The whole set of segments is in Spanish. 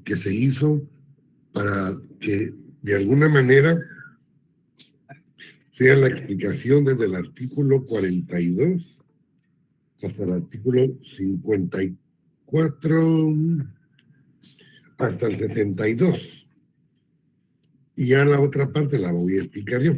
que se hizo para que de alguna manera sea la explicación desde el artículo 42 hasta el artículo 54 hasta el 72. Y ya la otra parte la voy a explicar yo.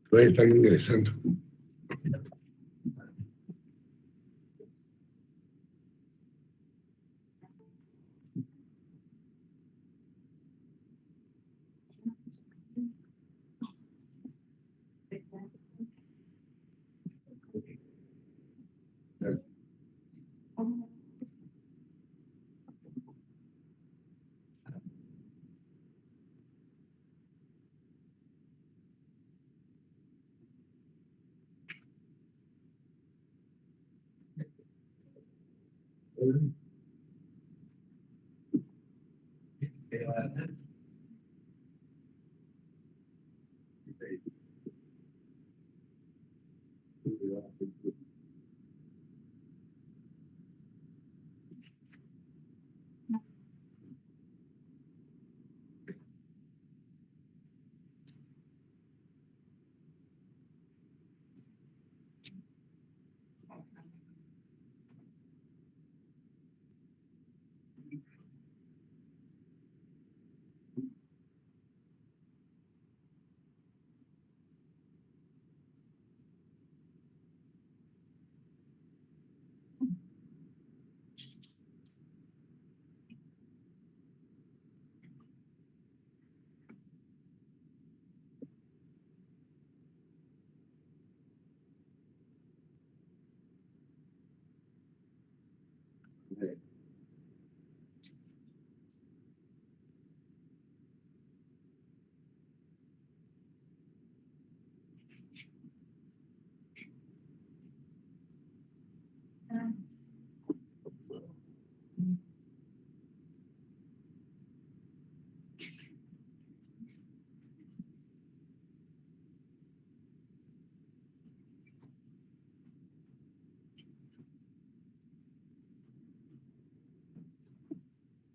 Todavía están ingresando.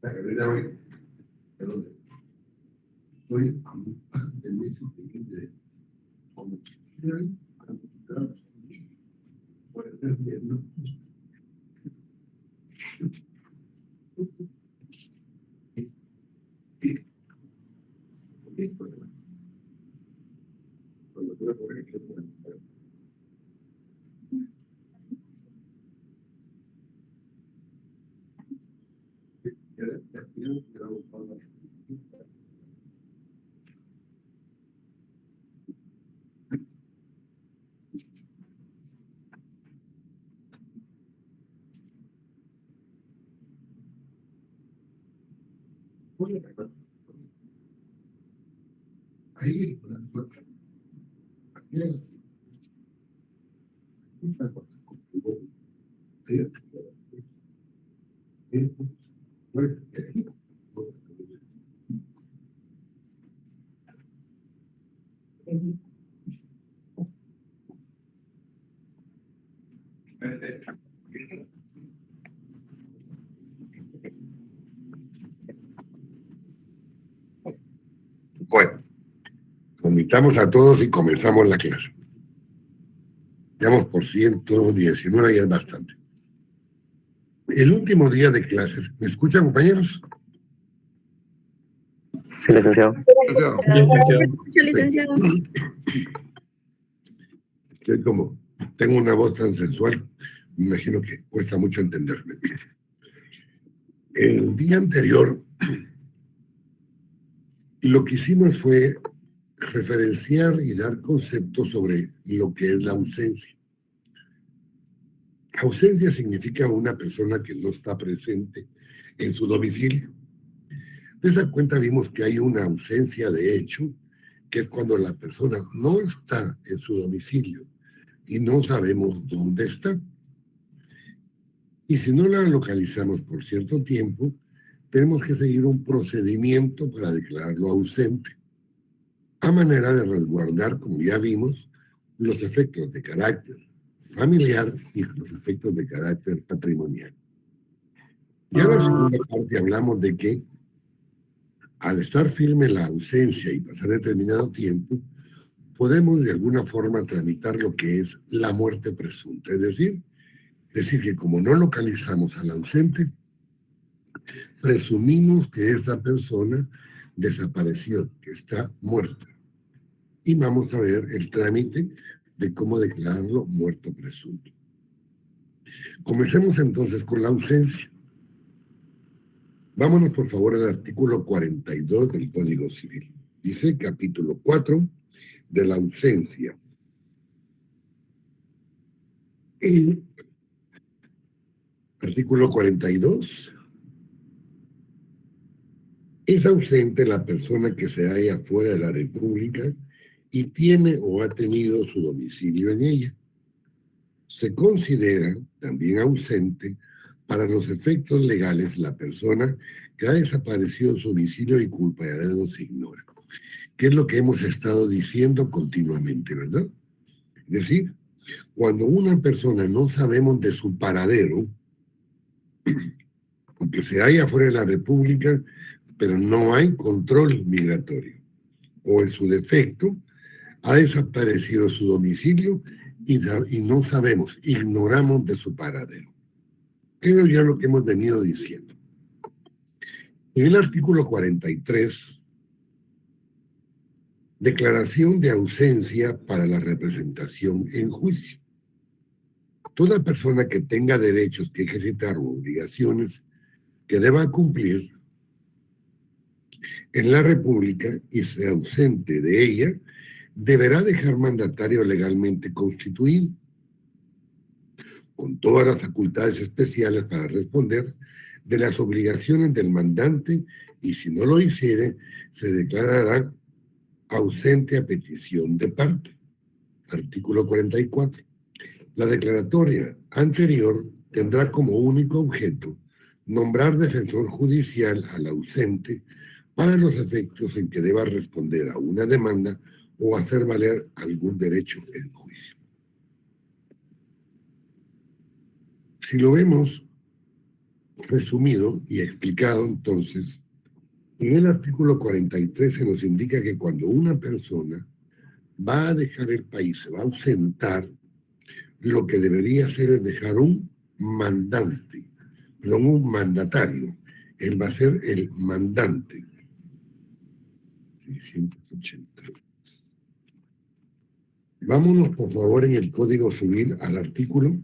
La carrera hoy, perdón, hoy en ese de comunicación, por ejemplo, ahí bueno, invitamos a todos y comenzamos la clase. Vamos por 119, ya es bastante. El último día de clases, ¿me escuchan, compañeros? Sí, licenciado. Licenciado. Mucho, licenciado. Que como tengo una voz tan sensual, me imagino que cuesta mucho entenderme. El día anterior, lo que hicimos fue referenciar y dar conceptos sobre lo que es la ausencia. Ausencia significa una persona que no está presente en su domicilio. De esa cuenta vimos que hay una ausencia de hecho, que es cuando la persona no está en su domicilio y no sabemos dónde está. Y si no la localizamos por cierto tiempo, tenemos que seguir un procedimiento para declararlo ausente, a manera de resguardar, como ya vimos, los efectos de carácter familiar y los efectos de carácter patrimonial. Ya en la segunda parte hablamos de que al estar firme la ausencia y pasar determinado tiempo, podemos de alguna forma tramitar lo que es la muerte presunta, es decir que como no localizamos al ausente, presumimos que esta persona desapareció, que está muerta. Y vamos a ver el trámite de cómo declararlo muerto presunto. Comencemos entonces con la ausencia. Vámonos por favor al artículo 42 del Código Civil. Dice capítulo 4 de la ausencia. Y artículo 42. Es ausente la persona que se halla fuera de la República y tiene o ha tenido su domicilio en ella. Se considera también ausente para los efectos legales la persona que ha desaparecido su domicilio y cuyo paradero se ignora. ¿Qué es lo que hemos estado diciendo continuamente, verdad? Es decir, cuando una persona no sabemos de su paradero, aunque se halla fuera de la República, pero no hay control migratorio, o en su defecto, ha desaparecido su domicilio y no sabemos, ignoramos de su paradero. Eso ya es lo que hemos venido diciendo. En el artículo 43, declaración de ausencia para la representación en juicio. Toda persona que tenga derechos que ejercitar o obligaciones que deba cumplir en la República y sea ausente de ella, deberá dejar mandatario legalmente constituido, con todas las facultades especiales para responder de las obligaciones del mandante y si no lo hiciere, se declarará ausente a petición de parte. Artículo 44. La declaratoria anterior tendrá como único objeto nombrar defensor judicial al ausente para los efectos en que deba responder a una demanda o hacer valer algún derecho en juicio. Si lo vemos resumido y explicado, entonces, en el artículo 43 se nos indica que cuando una persona va a dejar el país, se va a ausentar, lo que debería hacer es dejar un mandante, perdón, un mandatario. Él va a ser el mandante. 680. Vámonos, por favor, en el Código Civil al artículo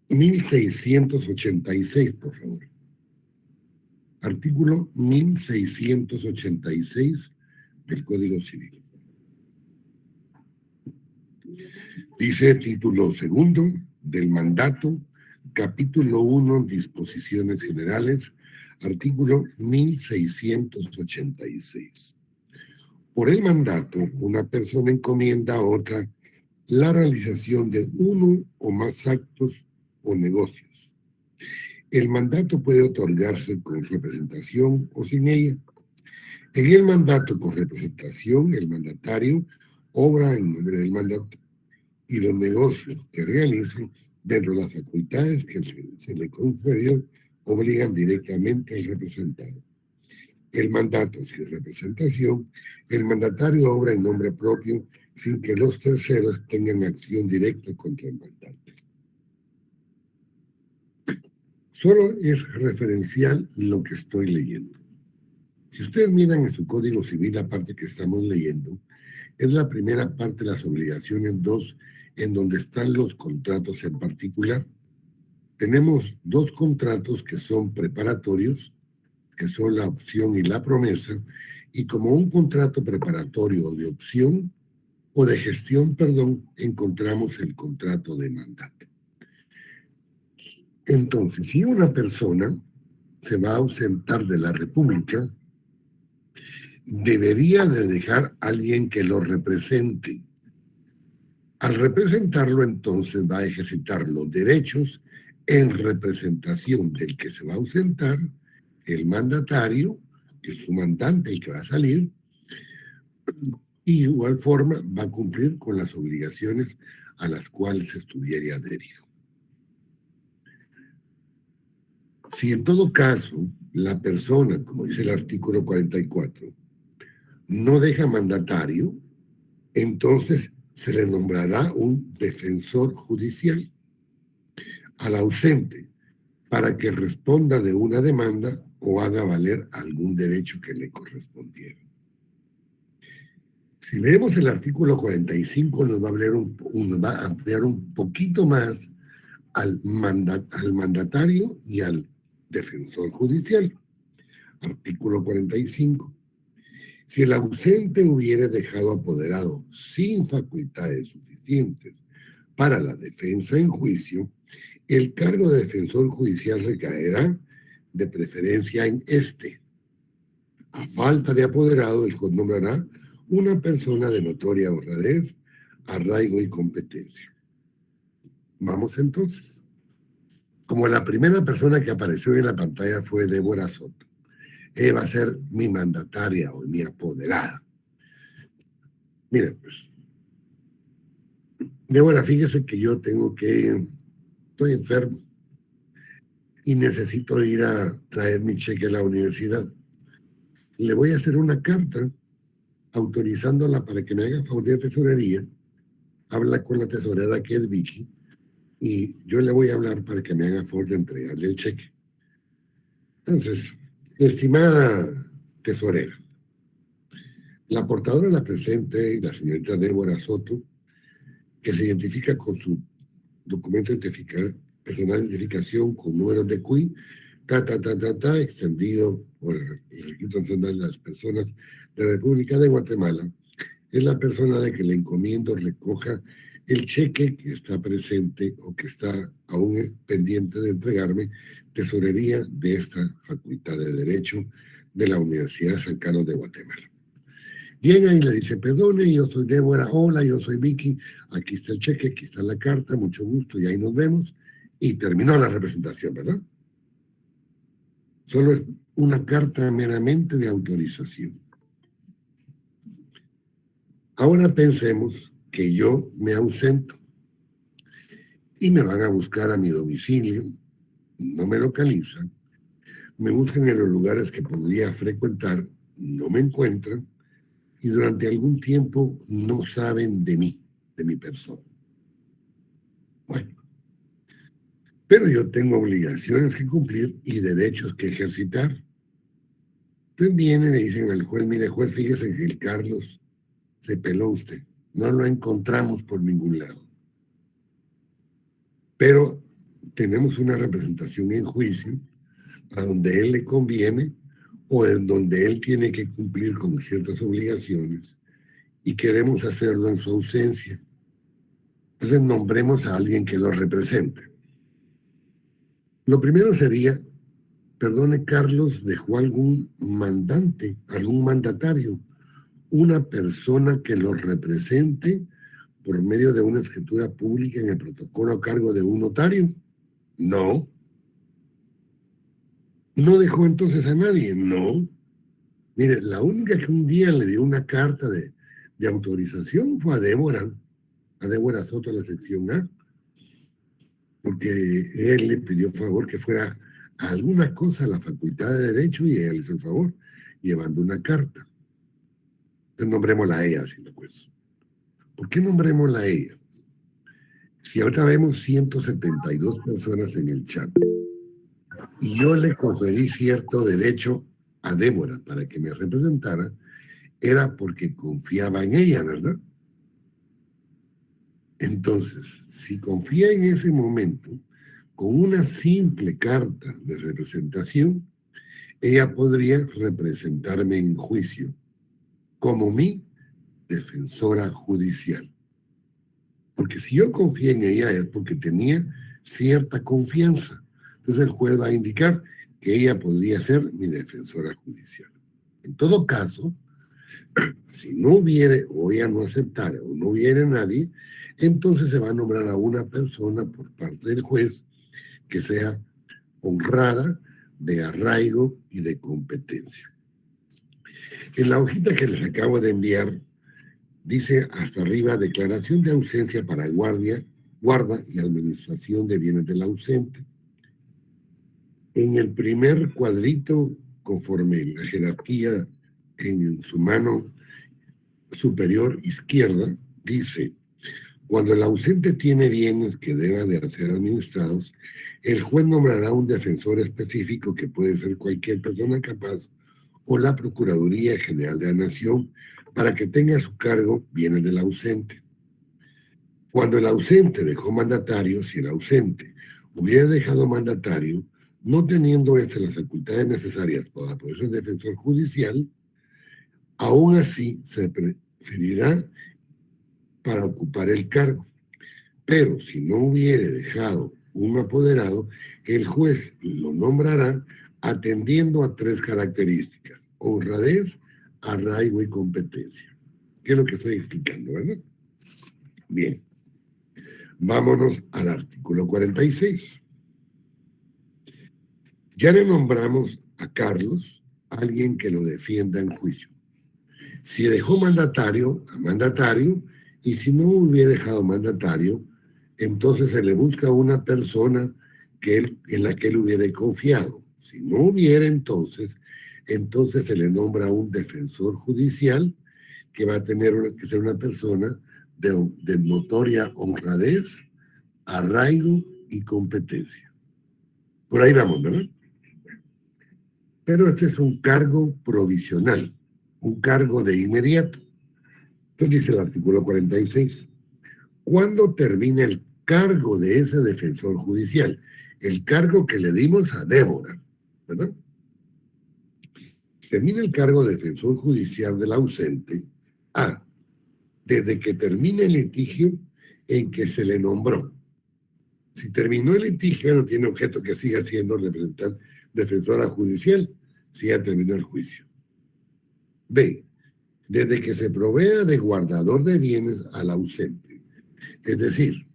1686, por favor. Artículo 1686 del Código Civil. Dice título segundo del mandato, capítulo 1, disposiciones generales, artículo 1686. Por el mandato, una persona encomienda a otra la realización de uno o más actos o negocios. El mandato puede otorgarse con representación o sin ella. En el mandato con representación, el mandatario obra en nombre del mandato y los negocios que realice dentro de las facultades que se le concedió obligan directamente al representado. El mandato sin representación, el mandatario obra en nombre propio sin que los terceros tengan acción directa contra el mandante. Solo es referencial lo que estoy leyendo. Si ustedes miran en su Código Civil la parte que estamos leyendo, es la primera parte de las obligaciones 2, en donde están los contratos en particular. Tenemos dos contratos que son preparatorios, que son la opción y la promesa, y como un contrato preparatorio o de opción o de gestión, perdón, encontramos el contrato de mandato. Entonces, si una persona se va a ausentar de la República, debería de dejar a alguien que lo represente. Al representarlo, entonces va a ejercitar los derechos en representación del que se va a ausentar, el mandatario, que es su mandante, el que va a salir, y de igual forma va a cumplir con las obligaciones a las cuales estuviera adherido. Si en todo caso la persona, como dice el artículo 44, no deja mandatario, entonces se le nombrará un defensor judicial al ausente para que responda de una demanda o haga valer algún derecho que le correspondiera. Si leemos el artículo 45, nos va a ampliar un poquito más al mandatario y al defensor judicial. Artículo 45. Si el ausente hubiere dejado apoderado sin facultades suficientes para la defensa en juicio, el cargo de defensor judicial recaerá de preferencia en este. A falta de apoderado, el juez nombrará una persona de notoria honradez, arraigo y competencia. Vamos entonces. Como la primera persona que apareció en la pantalla fue Débora Soto, ella va a ser mi mandataria o mi apoderada. Miren, pues, Débora, fíjese que yo estoy enfermo y necesito ir a traer mi cheque a la universidad. Le voy a hacer una carta autorizándola para que me haga favor de tesorería. Habla con la tesorera que es Vicky y yo le voy a hablar para que me haga favor de entregarle el cheque. Entonces, estimada tesorera, la portadora la presente, la señorita Débora Soto, que se identifica con su documento personal de identificación con números de CUI, extendido por el Registro Nacional de las Personas de la República de Guatemala, es la persona de que le encomiendo recoja el cheque que está presente o que está aún pendiente de entregarme, tesorería de esta Facultad de Derecho de la Universidad San Carlos de Guatemala. Llega y le dice, perdone, yo soy Débora, hola, yo soy Vicky, aquí está el cheque, aquí está la carta, mucho gusto, y ahí nos vemos. Y terminó la representación, ¿verdad? Solo es una carta meramente de autorización. Ahora pensemos que yo me ausento y me van a buscar a mi domicilio, no me localizan, me buscan en los lugares que podría frecuentar, no me encuentran, y durante algún tiempo no saben de mí, de mi persona. Bueno, pero yo tengo obligaciones que cumplir y derechos que ejercitar. Entonces vienen y le dicen al juez, mire juez, fíjese que el Carlos se peló usted, no lo encontramos por ningún lado. Pero tenemos una representación en juicio a donde él le conviene o en donde él tiene que cumplir con ciertas obligaciones y queremos hacerlo en su ausencia. Entonces nombremos a alguien que lo represente. Lo primero sería, perdone, Carlos dejó algún mandante, algún mandatario, una persona que lo represente por medio de una escritura pública en el protocolo a cargo de un notario. No. ¿No dejó entonces a nadie? No. Mire, la única que un día le dio una carta de autorización fue a Débora Soto, a la sección A, porque él le pidió favor que fuera a alguna cosa a la Facultad de Derecho y ella le hizo el favor, llevando una carta. Entonces nombrémosla a ella, si no pues. ¿Por qué nombrémosla a ella? Si ahorita vemos 172 personas en el chat, y yo le conferí cierto derecho a Débora para que me representara, era porque confiaba en ella, ¿verdad? Entonces, si confía en ese momento, con una simple carta de representación, ella podría representarme en juicio como mi defensora judicial. Porque si yo confié en ella es porque tenía cierta confianza. Entonces el juez va a indicar que ella podría ser mi defensora judicial. En todo caso, si no hubiere o ella no aceptara o no hubiere nadie, entonces se va a nombrar a una persona por parte del juez que sea honrada, de arraigo y de competencia. En la hojita que les acabo de enviar, dice hasta arriba, declaración de ausencia para guarda y administración de bienes del ausente. En el primer cuadrito, conforme la jerarquía en su mano superior izquierda, dice, cuando el ausente tiene bienes que deban de ser administrados, el juez nombrará un defensor específico que puede ser cualquier persona capaz o la Procuraduría General de la Nación para que tenga a su cargo bienes del ausente. Cuando el ausente dejó mandatario, si el ausente hubiera dejado mandatario, no teniendo las facultades necesarias para poder ser defensor judicial, aún así se preferirá para ocupar el cargo. Pero si no hubiere dejado un apoderado, el juez lo nombrará atendiendo a 3 características: honradez, arraigo y competencia. ¿Qué es lo que estoy explicando, verdad? Bien, vámonos al artículo 46. Ya le nombramos a Carlos, alguien que lo defienda en juicio. Si dejó mandatario, a mandatario, y si no hubiera dejado mandatario, entonces se le busca una persona en la que él hubiera confiado. Si no hubiera, entonces se le nombra un defensor judicial que va a tener que ser una persona de notoria honradez, arraigo y competencia. Por ahí vamos, ¿verdad? Pero este es un cargo provisional, un cargo de inmediato. Entonces dice el artículo 46. ¿Cuándo termina el cargo de ese defensor judicial? El cargo que le dimos a Débora, ¿verdad? Termina el cargo de defensor judicial del ausente desde que termine el litigio en que se le nombró. Si terminó el litigio, no tiene objeto que siga siendo representante defensora judicial, si ya terminó el juicio. B. Desde que se provea de guardador de bienes al ausente. Es decir,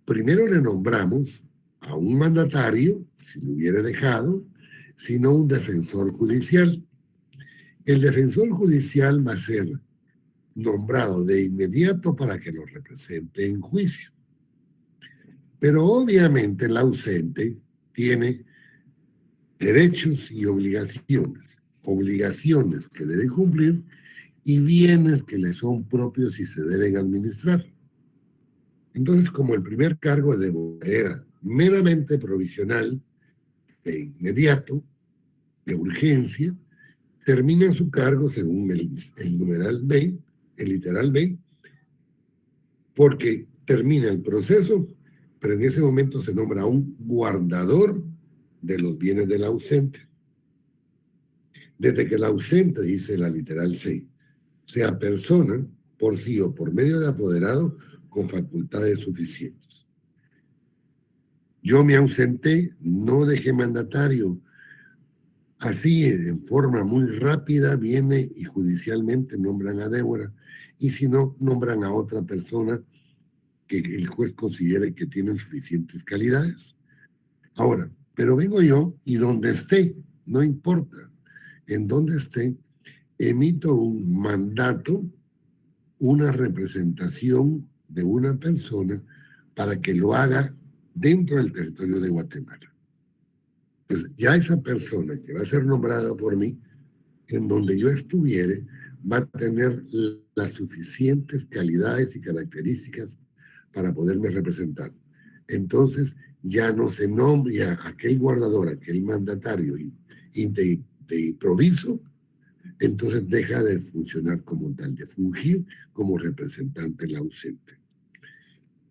primero le nombramos a un mandatario, si lo hubiera dejado, sino un defensor judicial. El defensor judicial va a ser nombrado de inmediato para que lo represente en juicio. Pero obviamente el ausente tiene derechos y obligaciones que debe cumplir y bienes que le son propios y se deben administrar. Entonces, como el primer cargo de era meramente provisional, de inmediato, de urgencia, termina su cargo según el numeral B, el literal B, porque termina el proceso, pero en ese momento se nombra un guardador de los bienes del ausente. Desde que el ausente, dice la literal C, sea persona por sí o por medio de apoderado con facultades suficientes. Yo me ausenté, no dejé mandatario. Así, en forma muy rápida, viene y judicialmente nombran a Débora. Y si no, nombran a otra persona que el juez considere que tienen suficientes calidades. Ahora, pero vengo yo y donde esté, no importa, en donde esté, emito un mandato, una representación de una persona para que lo haga dentro del territorio de Guatemala. Entonces, ya esa persona que va a ser nombrada por mí, en donde yo estuviere, va a tener las suficientes calidades y características para poderme representar. Entonces, ya no se nombra aquel guardador, aquel mandatario de improviso, entonces deja de funcionar como tal, de fungir como representante del ausente.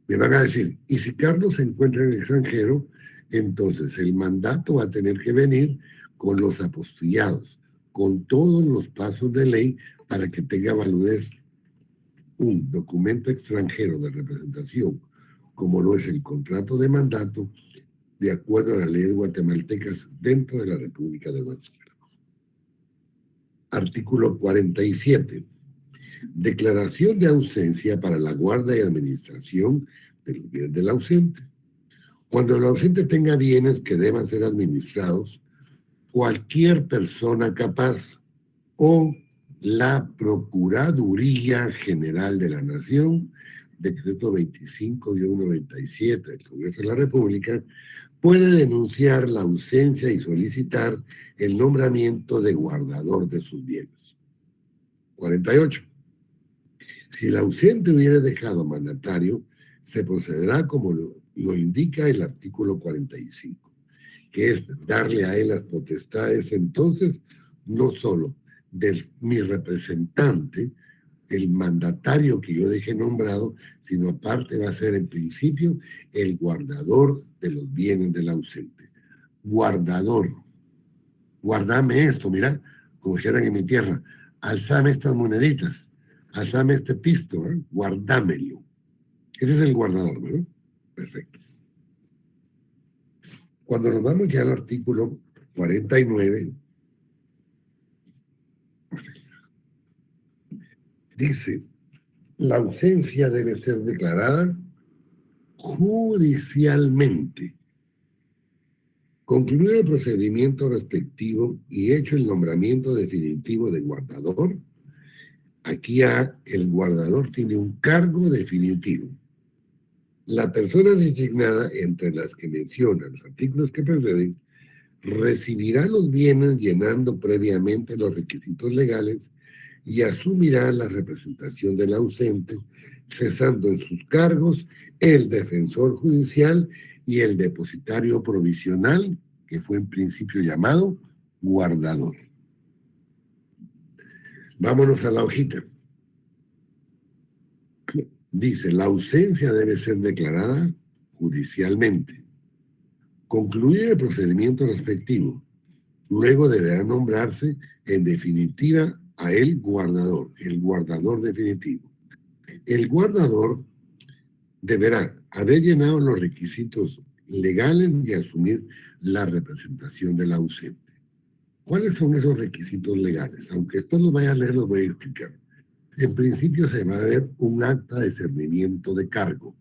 Me van a decir, y si Carlos se encuentra en el extranjero, entonces el mandato va a tener que venir con los apostillados, con todos los pasos de ley para que tenga validez un documento extranjero de representación, como lo es el contrato de mandato, de acuerdo a las leyes guatemaltecas dentro de la República de Guatemala. Artículo 47. Declaración de ausencia para la guarda y administración de los bienes del ausente. Cuando el ausente tenga bienes que deban ser administrados, cualquier persona capaz o la Procuraduría General de la Nación, decreto 25-97 del Congreso de la República, puede denunciar la ausencia y solicitar el nombramiento de guardador de sus bienes. 48. Si el ausente hubiera dejado mandatario, se procederá como lo indica el artículo 45, que es darle a él las potestades entonces, no solo de mi representante, el mandatario que yo dejé nombrado, sino aparte va a ser en principio el guardador de los bienes del ausente. Guardador. Guardame esto, mira, como dijeran en mi tierra, alzame estas moneditas, alzame este pisto, guardámelo. Ese es el guardador, ¿verdad? Perfecto. Cuando nos vamos ya al artículo 49, dice, la ausencia debe ser declarada judicialmente. Concluido el procedimiento respectivo y hecho el nombramiento definitivo de guardador, aquí ya el guardador tiene un cargo definitivo. La persona designada, entre las que mencionan los artículos que preceden, recibirá los bienes llenando previamente los requisitos legales y asumirá la representación del ausente, cesando en sus cargos el defensor judicial y el depositario provisional, que fue en principio llamado guardador. Vámonos a la hojita. Dice, la ausencia debe ser declarada judicialmente. Concluir el procedimiento respectivo. Luego deberá nombrarse en definitiva a el guardador definitivo. El guardador deberá haber llenado los requisitos legales y asumir la representación del ausente. ¿Cuáles son esos requisitos legales? Aunque esto los vaya a leer, los voy a explicar. En principio se va a ver un acta de cernimiento de cargo.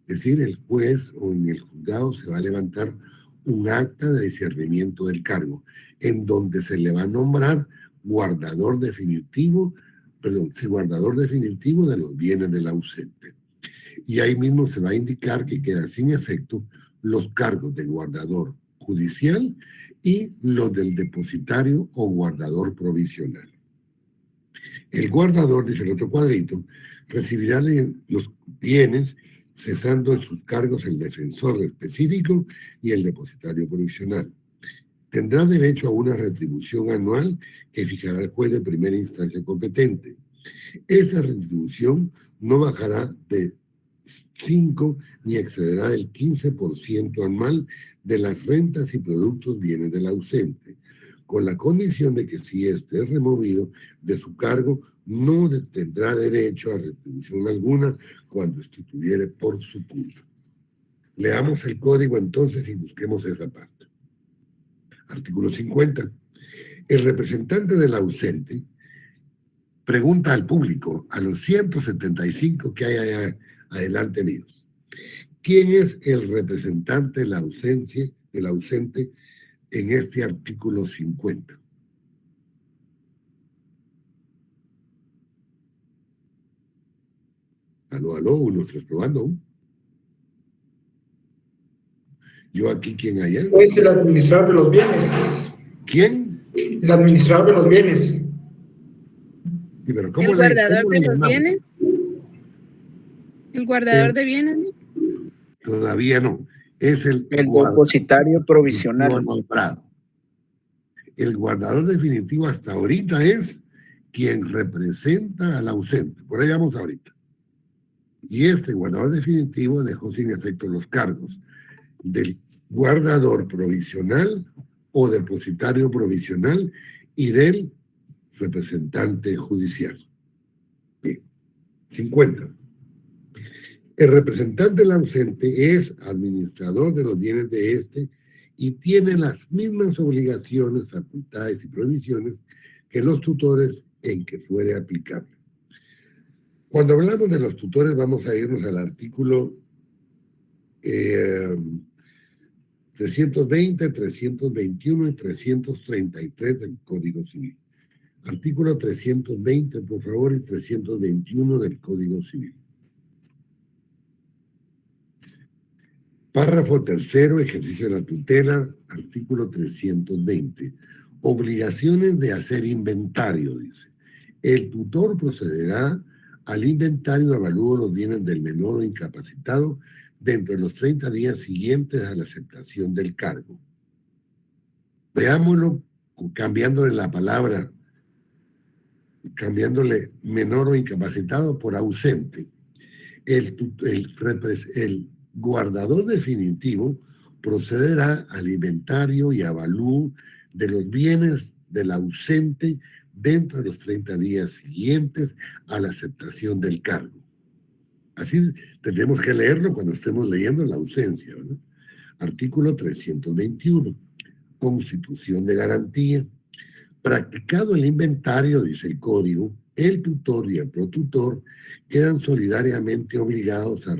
Es decir, el juez o en el juzgado se va a levantar un acta de discernimiento del cargo, en donde se le va a nombrar guardador definitivo de los bienes del ausente. Y ahí mismo se va a indicar que quedan sin efecto los cargos de guardador judicial y los del depositario o guardador provisional. El guardador, dice el otro cuadrito, recibirá los bienes cesando en sus cargos el defensor específico y el depositario provisional. Tendrá derecho a una retribución anual que fijará el juez de primera instancia competente. Esta retribución no bajará de 5 ni excederá el 15% anual de las rentas y productos bienes del ausente, con la condición de que si éste es removido de su cargo, no tendrá derecho a retribución alguna cuando estuviere por su culpa. Leamos el código entonces y busquemos esa parte. Artículo 50. El representante del ausente pregunta al público, a los 175 que hay allá adelante míos, ¿quién es el representante del ausente en este artículo 50? Aló, 1, 3, probando. Yo aquí, ¿quién allá? Es el administrador de los bienes. ¿Quién? El administrador de los bienes. Sí, pero ¿cómo ¿El guardador de los bienes? ¿El guardador de bienes? Todavía no. es el depositario provisional nombrado. El guardador definitivo hasta ahorita es quien representa al ausente. Por ahí vamos ahorita. Y este guardador definitivo dejó sin efecto los cargos del guardador provisional o depositario provisional y del representante judicial. Bien. 50. El representante del ausente es administrador de los bienes de este y tiene las mismas obligaciones, facultades y prohibiciones que los tutores en que fuere aplicable. Cuando hablamos de los tutores vamos a irnos al artículo 320, 321 y 333 del Código Civil. Artículo 320, por favor, y 321 del Código Civil. Párrafo tercero, ejercicio de la tutela, artículo 320. Obligaciones de hacer inventario, dice. El tutor procederá al inventario de avalúo de los bienes del menor o incapacitado dentro de los 30 días siguientes a la aceptación del cargo. Veámoslo cambiándole la palabra, cambiándole menor o incapacitado por ausente. El guardador definitivo procederá al inventario y avalúo de los bienes del ausente dentro de los 30 días siguientes a la aceptación del cargo. Así tendremos que leerlo cuando estemos leyendo la ausencia, ¿verdad? Artículo 321. Constitución de garantía. Practicado el inventario, dice el Código, el tutor y el protutor quedan solidariamente obligados a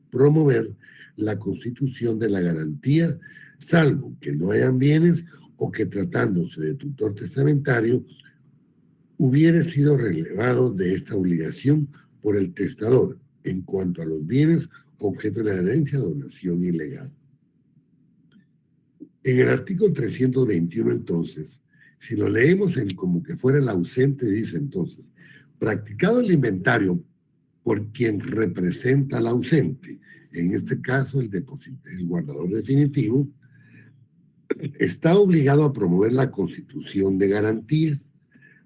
promover la constitución de la garantía, salvo que no hayan bienes o que tratándose de tutor testamentario hubiere sido relevado de esta obligación por el testador en cuanto a los bienes objeto de la herencia, donación y legado. En el artículo 321, entonces, si lo leemos como que fuera el ausente, dice entonces, practicado el inventario por quien representa al ausente, en este caso el guardador definitivo, está obligado a promover la constitución de garantía,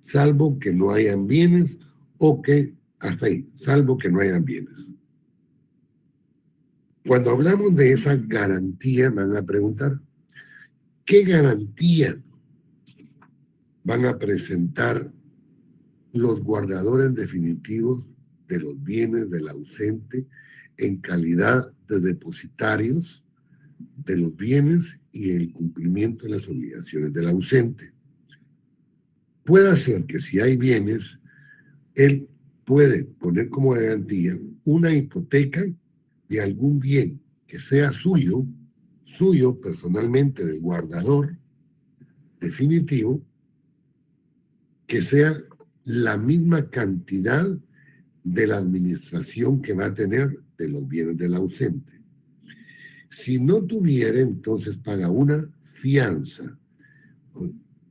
salvo que no hayan bienes o que, hasta ahí, salvo que no hayan bienes. Cuando hablamos de esa garantía, van a preguntar, ¿qué garantía van a presentar los guardadores definitivos de los bienes del ausente en calidad de depositarios de los bienes y el cumplimiento de las obligaciones del ausente? Puede ser que si hay bienes, él puede poner como garantía una hipoteca de algún bien que sea suyo personalmente del guardador definitivo, que sea la misma cantidad de la administración que va a tener de los bienes del ausente. Si no tuviera, entonces paga una fianza.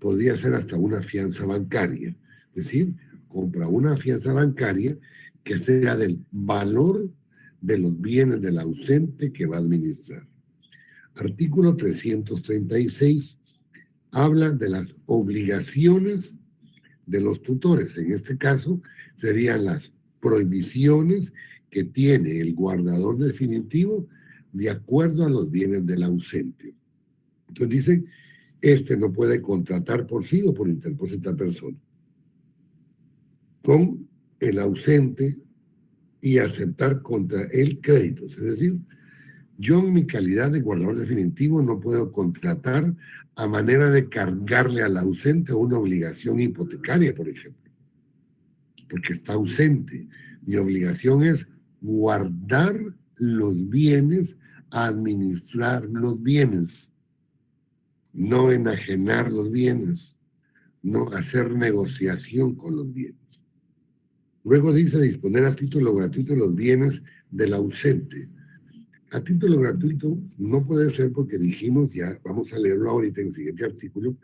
Podría ser hasta una fianza bancaria. Es decir, compra una fianza bancaria que sea del valor de los bienes del ausente que va a administrar. Artículo 336 habla de las obligaciones de los tutores. En este caso, serían las prohibiciones que tiene el guardador definitivo de acuerdo a los bienes del ausente. Entonces dicen, este no puede contratar por sí o por interpósita persona con el ausente y aceptar contra él créditos. Es decir, yo en mi calidad de guardador definitivo no puedo contratar a manera de cargarle al ausente una obligación hipotecaria, por ejemplo, porque está ausente. Mi obligación es guardar los bienes, administrar los bienes, no enajenar los bienes, no hacer negociación con los bienes. Luego dice disponer a título gratuito los bienes del ausente. A título gratuito no puede ser porque dijimos ya, vamos a leerlo ahorita en el siguiente artículo,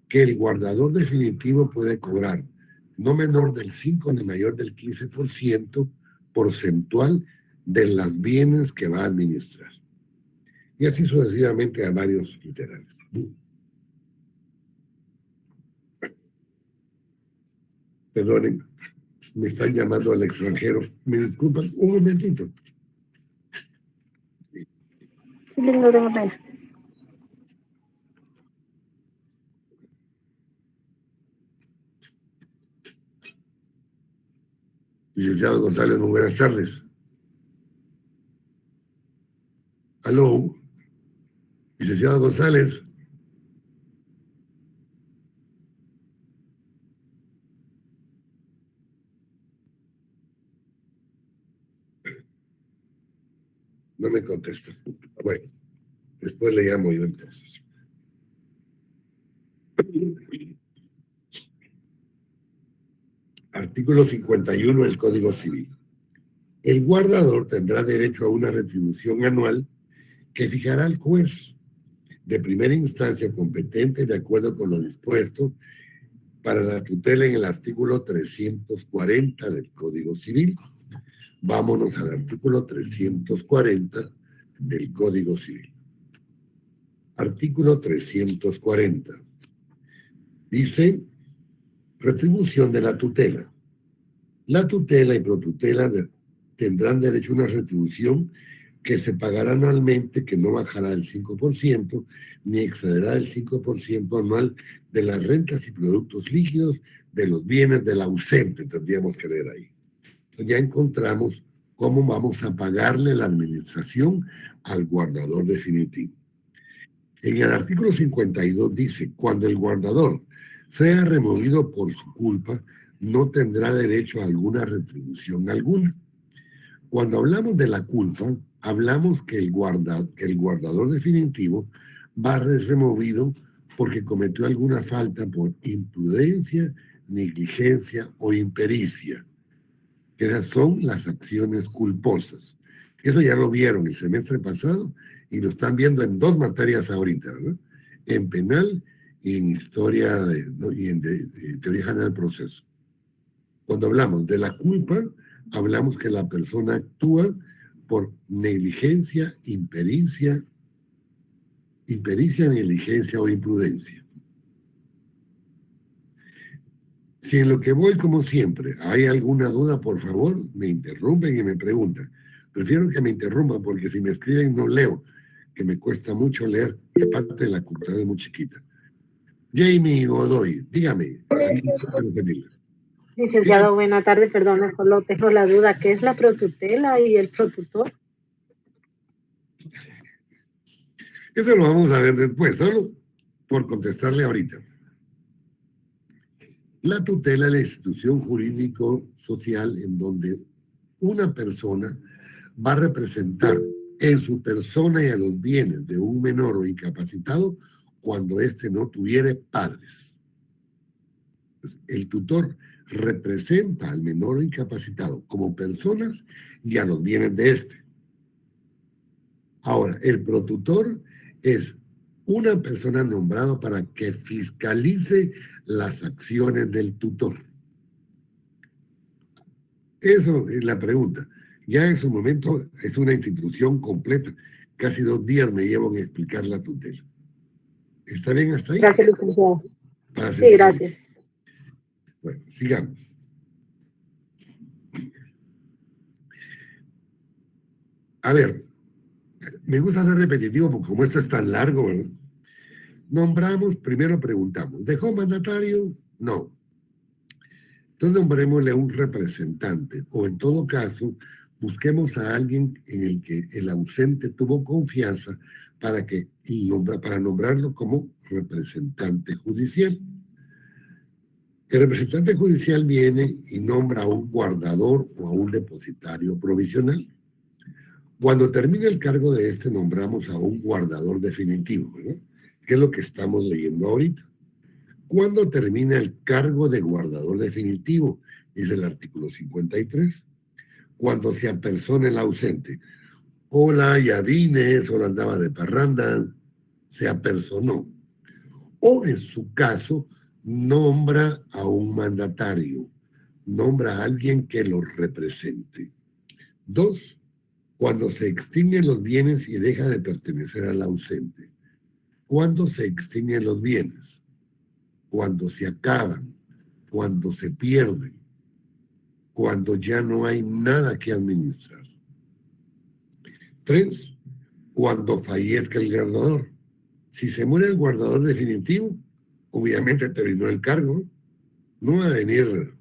que el guardador definitivo puede cobrar no menor del 5 ni mayor del 15% porcentual de los bienes que va a administrar. y así sucesivamente a varios literales. Perdonen, me están llamando al extranjero. Me disculpan, un momentito. Sí, no tengo pena. Licenciado González, muy buenas tardes. Aló, licenciado González. No me contesta. Bueno, después le llamo yo entonces. Artículo 51 del Código Civil. El guardador tendrá derecho a una retribución anual que fijará el juez de primera instancia competente de acuerdo con lo dispuesto para la tutela en el artículo 340 del Código Civil. Vámonos al artículo 340 del Código Civil. Artículo 340. Dice, retribución de la tutela. La tutela y protutela tendrán derecho a una retribución que se pagará anualmente, que no bajará del 5%, ni excederá del 5% anual de las rentas y productos líquidos de los bienes del ausente, tendríamos que leer ahí. Entonces ya encontramos cómo vamos a pagarle la administración al guardador definitivo. En el artículo 52 dice, cuando el guardador sea removido por su culpa, no tendrá derecho a alguna retribución alguna. Cuando hablamos de la culpa, hablamos que el guardador definitivo va a ser removido porque cometió alguna falta por imprudencia, negligencia o impericia. Esas son las acciones culposas. Eso ya lo vieron el semestre pasado y lo están viendo en dos materias ahorita, ¿verdad? En penal y en historia y en teoría general del proceso. Cuando hablamos de la culpa, hablamos que la persona actúa por negligencia, impericia, negligencia o imprudencia. Si en lo que voy, como siempre, hay alguna duda, por favor, me interrumpen y me preguntan. Prefiero que me interrumpan porque si me escriben no leo, que me cuesta mucho leer y aparte la computadora es muy chiquita. Jamie Godoy, dígame. Aquí puedo servirle. Licenciado, buena tarde, perdón, solo tengo la duda, ¿qué es la protutela y el protutor? Eso lo vamos a ver después, solo por contestarle ahorita. La tutela es la institución jurídico-social en donde una persona va a representar en su persona y a los bienes de un menor o incapacitado cuando éste no tuviere padres. El tutor representa al menor o incapacitado como personas y a los bienes de éste. Ahora, el protutor es una persona nombrada para que fiscalice las acciones del tutor. Eso es la pregunta. Ya en su momento es una institución completa. Casi 2 días me llevo en explicar la tutela. ¿Está bien hasta ahí? Gracias, licenciado. Sí, gracias. Bueno, sigamos. A ver, me gusta ser repetitivo porque como esto es tan largo, ¿verdad? Nombramos, primero preguntamos, ¿dejó mandatario? No. Entonces nombrémosle a un representante o en todo caso busquemos a alguien en el que el ausente tuvo confianza para nombrarlo como representante judicial. El representante judicial viene y nombra a un guardador o a un depositario provisional. Cuando termine el cargo de este, nombramos a un guardador definitivo, ¿verdad? Que es lo que estamos leyendo ahorita. Cuando termina el cargo de guardador definitivo, es el artículo 53. Cuando se apersona el ausente. Hola, ya vine, solo andaba de parranda, se apersonó. O en su caso, nombra a un mandatario, nombra a alguien que lo represente. 2, Cuando se extinguen los bienes y deja de pertenecer al ausente. ¿Cuándo se extinguen los bienes? Cuando se acaban, cuando se pierden, cuando ya no hay nada que administrar. 3, cuando fallezca el guardador. Si se muere el guardador definitivo, obviamente terminó el cargo. No va a venir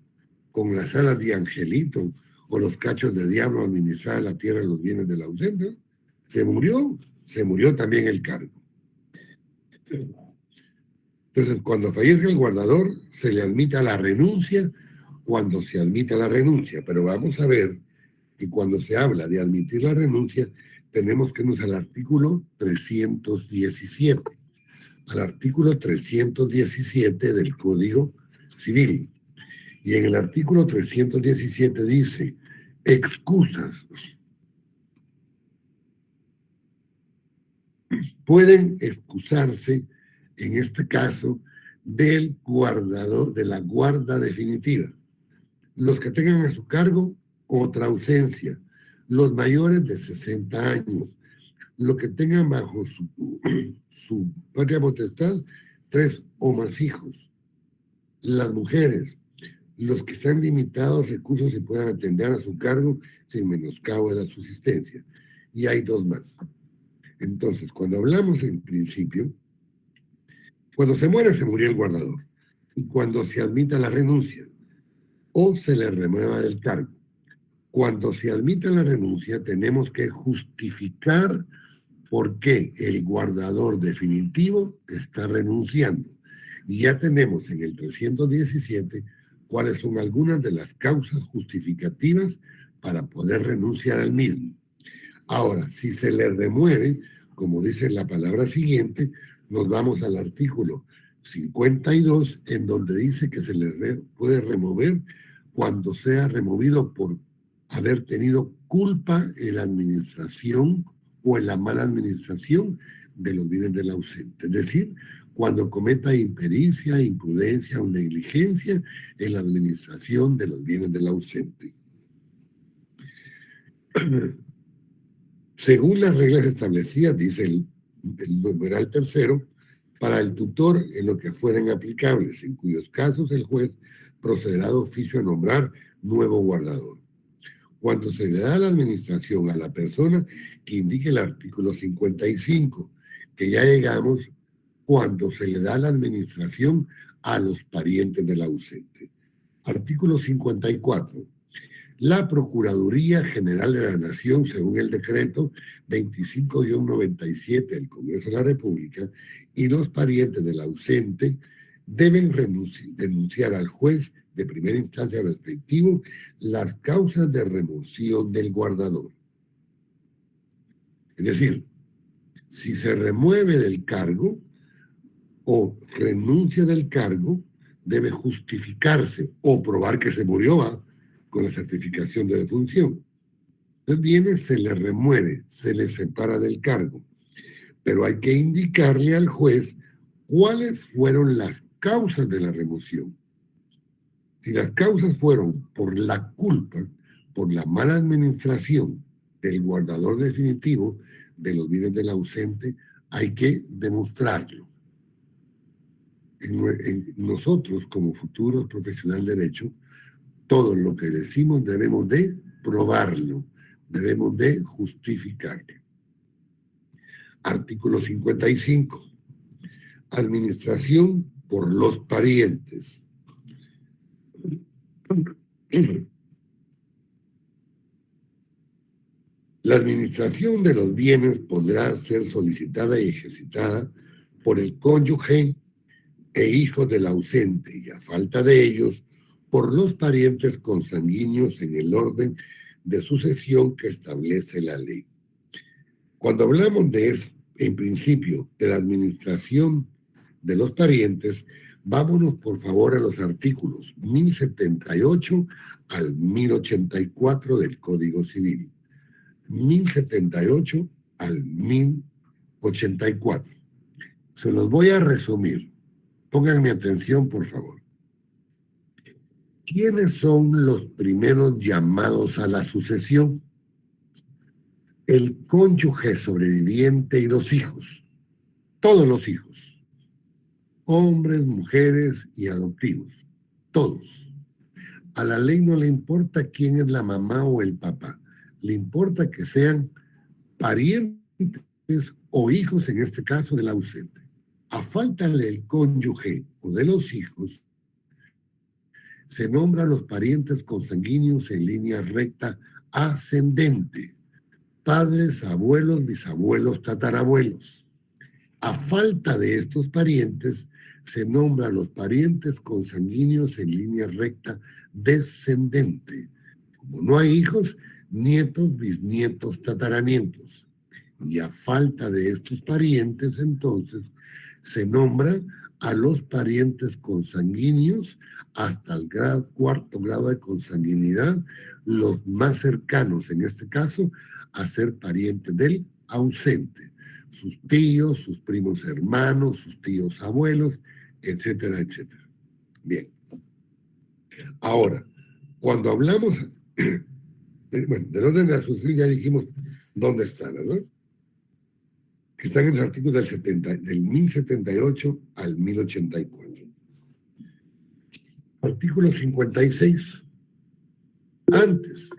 con las alas de angelito o los cachos de diablo a administrar la tierra y los bienes del ausente. Se murió también el cargo. Entonces, cuando fallezca el guardador, se le admite la renuncia cuando se admite la renuncia. Pero vamos a ver que cuando se habla de admitir la renuncia, tenemos que irnos al artículo 317. Al artículo 317 del Código Civil. Y en el artículo 317 dice, excusas. Pueden excusarse, en este caso, del guardador, de la guarda definitiva. Los que tengan a su cargo otra ausencia, los mayores de 60 años, los que tengan bajo su patria potestad 3 o más hijos, las mujeres, los que sean limitados recursos y puedan atender a su cargo sin menoscabo de la subsistencia. Y hay 2 más. Entonces, cuando hablamos en principio, cuando se muere, se murió el guardador. Y cuando se admita la renuncia o se le remueva del cargo. Cuando se admita la renuncia, tenemos que justificar por qué el guardador definitivo está renunciando. Y ya tenemos en el 317 cuáles son algunas de las causas justificativas para poder renunciar al mismo. Ahora, si se le remueve, como dice la palabra siguiente, nos vamos al artículo 52, en donde dice que se le puede remover cuando sea removido por haber tenido culpa en la administración o en la mala administración de los bienes del ausente. Es decir, cuando cometa impericia, imprudencia o negligencia en la administración de los bienes del ausente. Según las reglas establecidas, dice el numeral tercero, para el tutor en lo que fueren aplicables, en cuyos casos el juez procederá de oficio a nombrar nuevo guardador. Cuando se le da la administración a la persona que indique el artículo 55, que ya llegamos, cuando se le da la administración a los parientes del ausente. Artículo 54. La Procuraduría General de la Nación, según el decreto 25-97 del Congreso de la República, y los parientes del ausente deben denunciar al juez de primera instancia respectivo las causas de remoción del guardador. Es decir, si se remueve del cargo o renuncia del cargo, debe justificarse o probar que se murió con la certificación de defunción. Entonces viene, se le remueve, se le separa del cargo, pero hay que indicarle al juez cuáles fueron las causas de la remoción. Si las causas fueron por la culpa, por la mala administración del guardador definitivo de los bienes del ausente, hay que demostrarlo. En nosotros, como futuros profesionales de derecho, todo lo que decimos debemos de probarlo, debemos de justificarlo. Artículo 55. Administración por los parientes. La administración de los bienes podrá ser solicitada y ejercitada por el cónyuge e hijos del ausente, y a falta de ellos, por los parientes consanguíneos en el orden de sucesión que establece la ley. Cuando hablamos en principio, de la administración de los parientes, vámonos por favor a los artículos 1078 al 1084 del Código Civil. 1078 al 1084. Se los voy a resumir. Pónganme atención, por favor. ¿Quiénes son los primeros llamados a la sucesión? el cónyuge sobreviviente y los hijos, todos los hijos, hombres, mujeres y adoptivos, todos. A la ley no le importa quién es la mamá o el papá, le importa que sean parientes o hijos, en este caso del ausente. A falta del cónyuge o de los hijos, se nombran los parientes consanguíneos en línea recta ascendente, padres, abuelos, bisabuelos, tatarabuelos. A falta de estos parientes, se nombran los parientes consanguíneos en línea recta descendente. Como no hay hijos, nietos, bisnietos, tataranietos. Y a falta de estos parientes, entonces, se nombra a los parientes consanguíneos hasta el cuarto grado de consanguinidad, los más cercanos, en este caso, a ser parientes del ausente. Sus tíos, sus primos hermanos, sus tíos abuelos, etcétera, etcétera. Bien. Ahora, cuando hablamos, bueno, del orden de la sucesión ya dijimos dónde está, ¿verdad? Que están en los artículos del 1078 al 1084. Artículo 56. Antes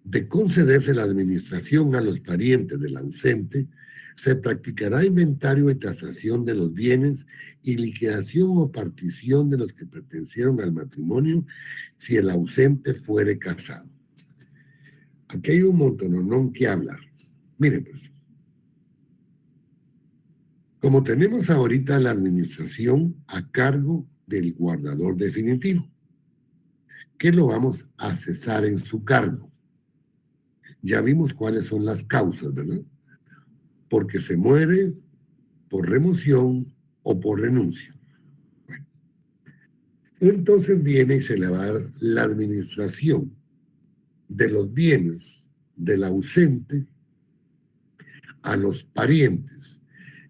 de concederse la administración a los parientes del ausente, se practicará inventario y tasación de los bienes y liquidación o partición de los que pertenecieron al matrimonio si el ausente fuere casado. Aquí hay un montononón que hablar. Miren, pues. Como tenemos ahorita la administración a cargo del guardador definitivo, que lo vamos a cesar en su cargo. Ya vimos cuáles son las causas, ¿verdad? Porque se muere, por remoción o por renuncia. Bueno, entonces viene y se le va a dar la administración de los bienes del ausente a los parientes.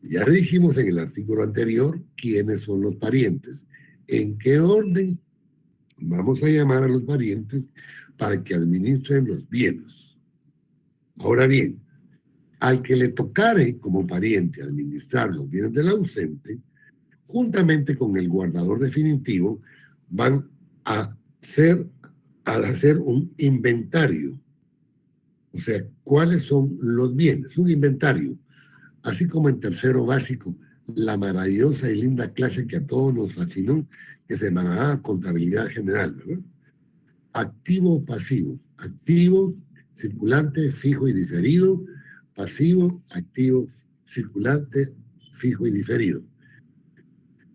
Ya dijimos en el artículo anterior quiénes son los parientes, en qué orden vamos a llamar a los parientes para que administren los bienes. Ahora bien, al que le tocare como pariente administrar los bienes del ausente, juntamente con el guardador definitivo, van a hacer un inventario. O sea, ¿cuáles son los bienes? Un inventario. Así como en tercero básico, la maravillosa y linda clase que a todos nos fascinó, que se llamaba contabilidad general, ¿verdad? Activo o pasivo. Activo, circulante, fijo y diferido. Pasivo, activo, circulante, fijo y diferido.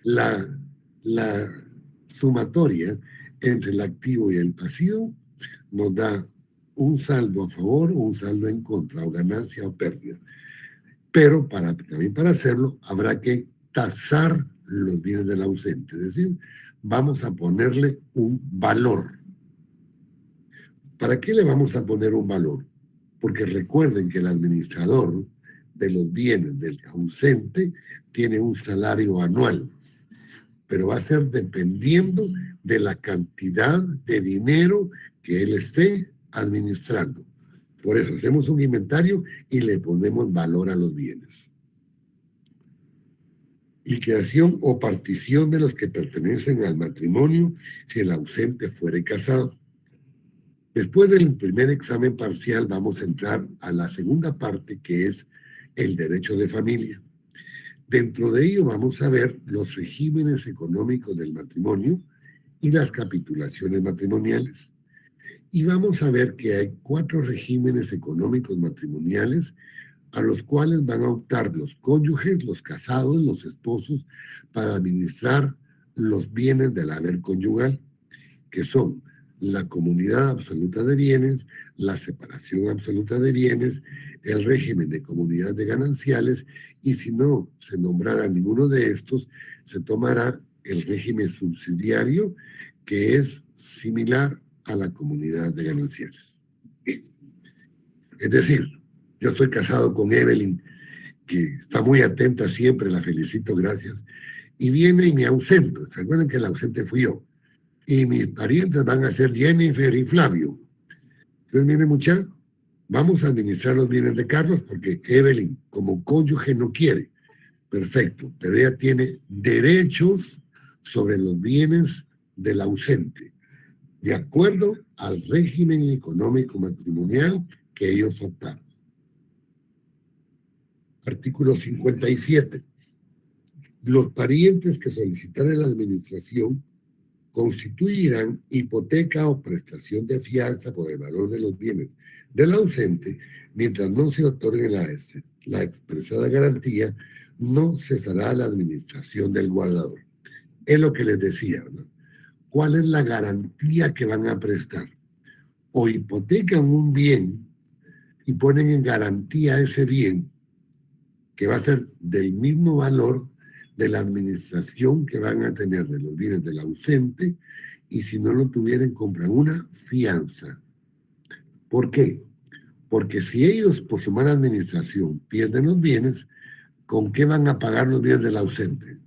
La sumatoria entre el activo y el pasivo nos da un saldo a favor o un saldo en contra, o ganancia o pérdida. Pero también para hacerlo habrá que tasar los bienes del ausente, es decir, vamos a ponerle un valor. ¿Para qué le vamos a poner un valor? Porque recuerden que el administrador de los bienes del ausente tiene un salario anual, pero va a ser dependiendo de la cantidad de dinero que él esté administrando. Por eso hacemos un inventario y le ponemos valor a los bienes. Liquidación o partición de los que pertenecen al matrimonio si el ausente fuere casado. Después del primer examen parcial vamos a entrar a la segunda parte, que es el derecho de familia. Dentro de ello vamos a ver los regímenes económicos del matrimonio y las capitulaciones matrimoniales. Y vamos a ver que hay 4 regímenes económicos matrimoniales a los cuales van a optar los cónyuges, los casados, los esposos, para administrar los bienes del haber conyugal, que son la comunidad absoluta de bienes, la separación absoluta de bienes, el régimen de comunidad de gananciales, y si no se nombrara ninguno de estos, se tomará el régimen subsidiario, que es similar a la comunidad de gananciales. Es decir, yo estoy casado con Evelyn, que está muy atenta siempre, la felicito, gracias, y viene y me ausento. ¿Se acuerdan que el ausente fui yo? Y mis parientes van a ser Jennifer y Flavio. Entonces, miren, muchachos, vamos a administrar los bienes de Carlos porque Evelyn, como cónyuge, no quiere. Perfecto, pero ella tiene derechos sobre los bienes del ausente, de acuerdo al régimen económico matrimonial que ellos optaron. Artículo 57. Los parientes que solicitaran la administración constituirán hipoteca o prestación de fianza por el valor de los bienes del ausente mientras no se otorgue la expresada garantía. No cesará la administración del guardador. Es lo que les decía, ¿no? ¿Cuál es la garantía que van a prestar? O hipotecan un bien y ponen en garantía ese bien que va a ser del mismo valor de la administración que van a tener de los bienes del ausente, y si no lo tuvieran, compran una fianza. ¿Por qué? Porque si ellos por su mala administración pierden los bienes, ¿con qué van a pagar los bienes del ausente?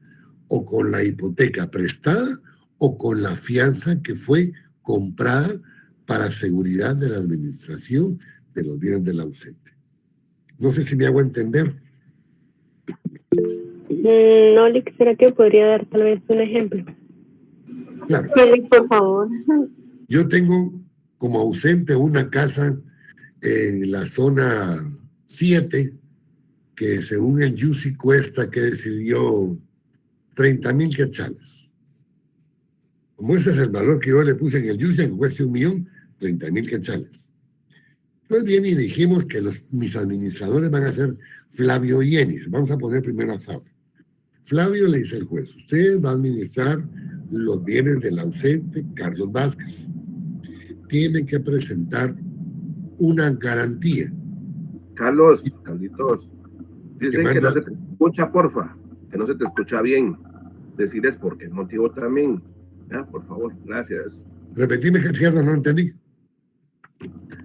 O con la hipoteca prestada o con la fianza que fue comprada para seguridad de la administración de los bienes del ausente. No sé si me hago entender. No, le quisiera que podría dar tal vez un ejemplo. Claro. Sí, por favor. Yo tengo como ausente una casa en la zona 7 que según el Yusi cuesta, que decidió 30,000 quetzales. Como ese es el valor que yo le puse en el Yusi, que cueste 1,000,000, 30,000 quetzales. Pues bien, y dijimos que mis administradores van a ser Flavio y Enis. Vamos a poner primero a Fabio. Flavio le dice al juez: usted va a administrar los bienes del ausente Carlos Vázquez. Tiene que presentar una garantía. Carlitos, dicen que no se te escucha, porfa, que no se te escucha bien. Decirles por qué motivo también. ¿Ya? Por favor, gracias. Repetime, Ricardo, no entendí.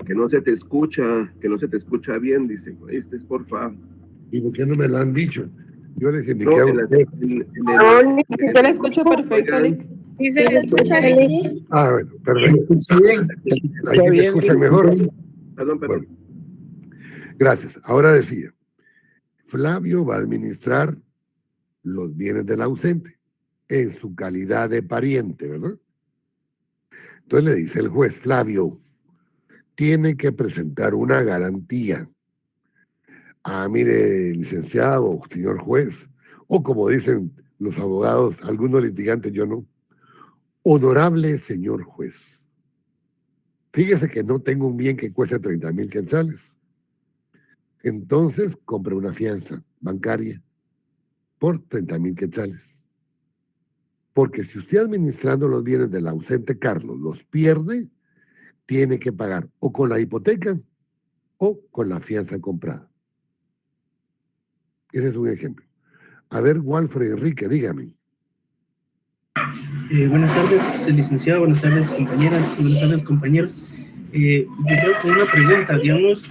Que no se te escucha bien, dice. ¿Oíste, porfa? ¿Y por qué no me lo han dicho? Yo les indiqué No, Si se le escucha perfecto, Lick. Sí, se le escucha bien. Ah, bueno, perfecto. Ahí me escuchan mejor. Perdón. Bueno, gracias. Ahora decía, Flavio va a administrar los bienes del ausente en su calidad de pariente, ¿verdad? Entonces le dice el juez: Flavio tiene que presentar una garantía. Ah, mire, licenciado, señor juez, o como dicen los abogados, algunos litigantes, yo no. Honorable señor juez, fíjese que no tengo un bien que cueste 30,000 quetzales. Entonces compre una fianza bancaria por 30,000 quetzales. Porque si usted administrando los bienes del ausente Carlos los pierde, tiene que pagar o con la hipoteca o con la fianza comprada. Ese es un ejemplo. A ver, Walfred Enrique, dígame. Buenas tardes, licenciado. Buenas tardes, compañeras. Buenas tardes, compañeros. Yo creo que una pregunta, digamos,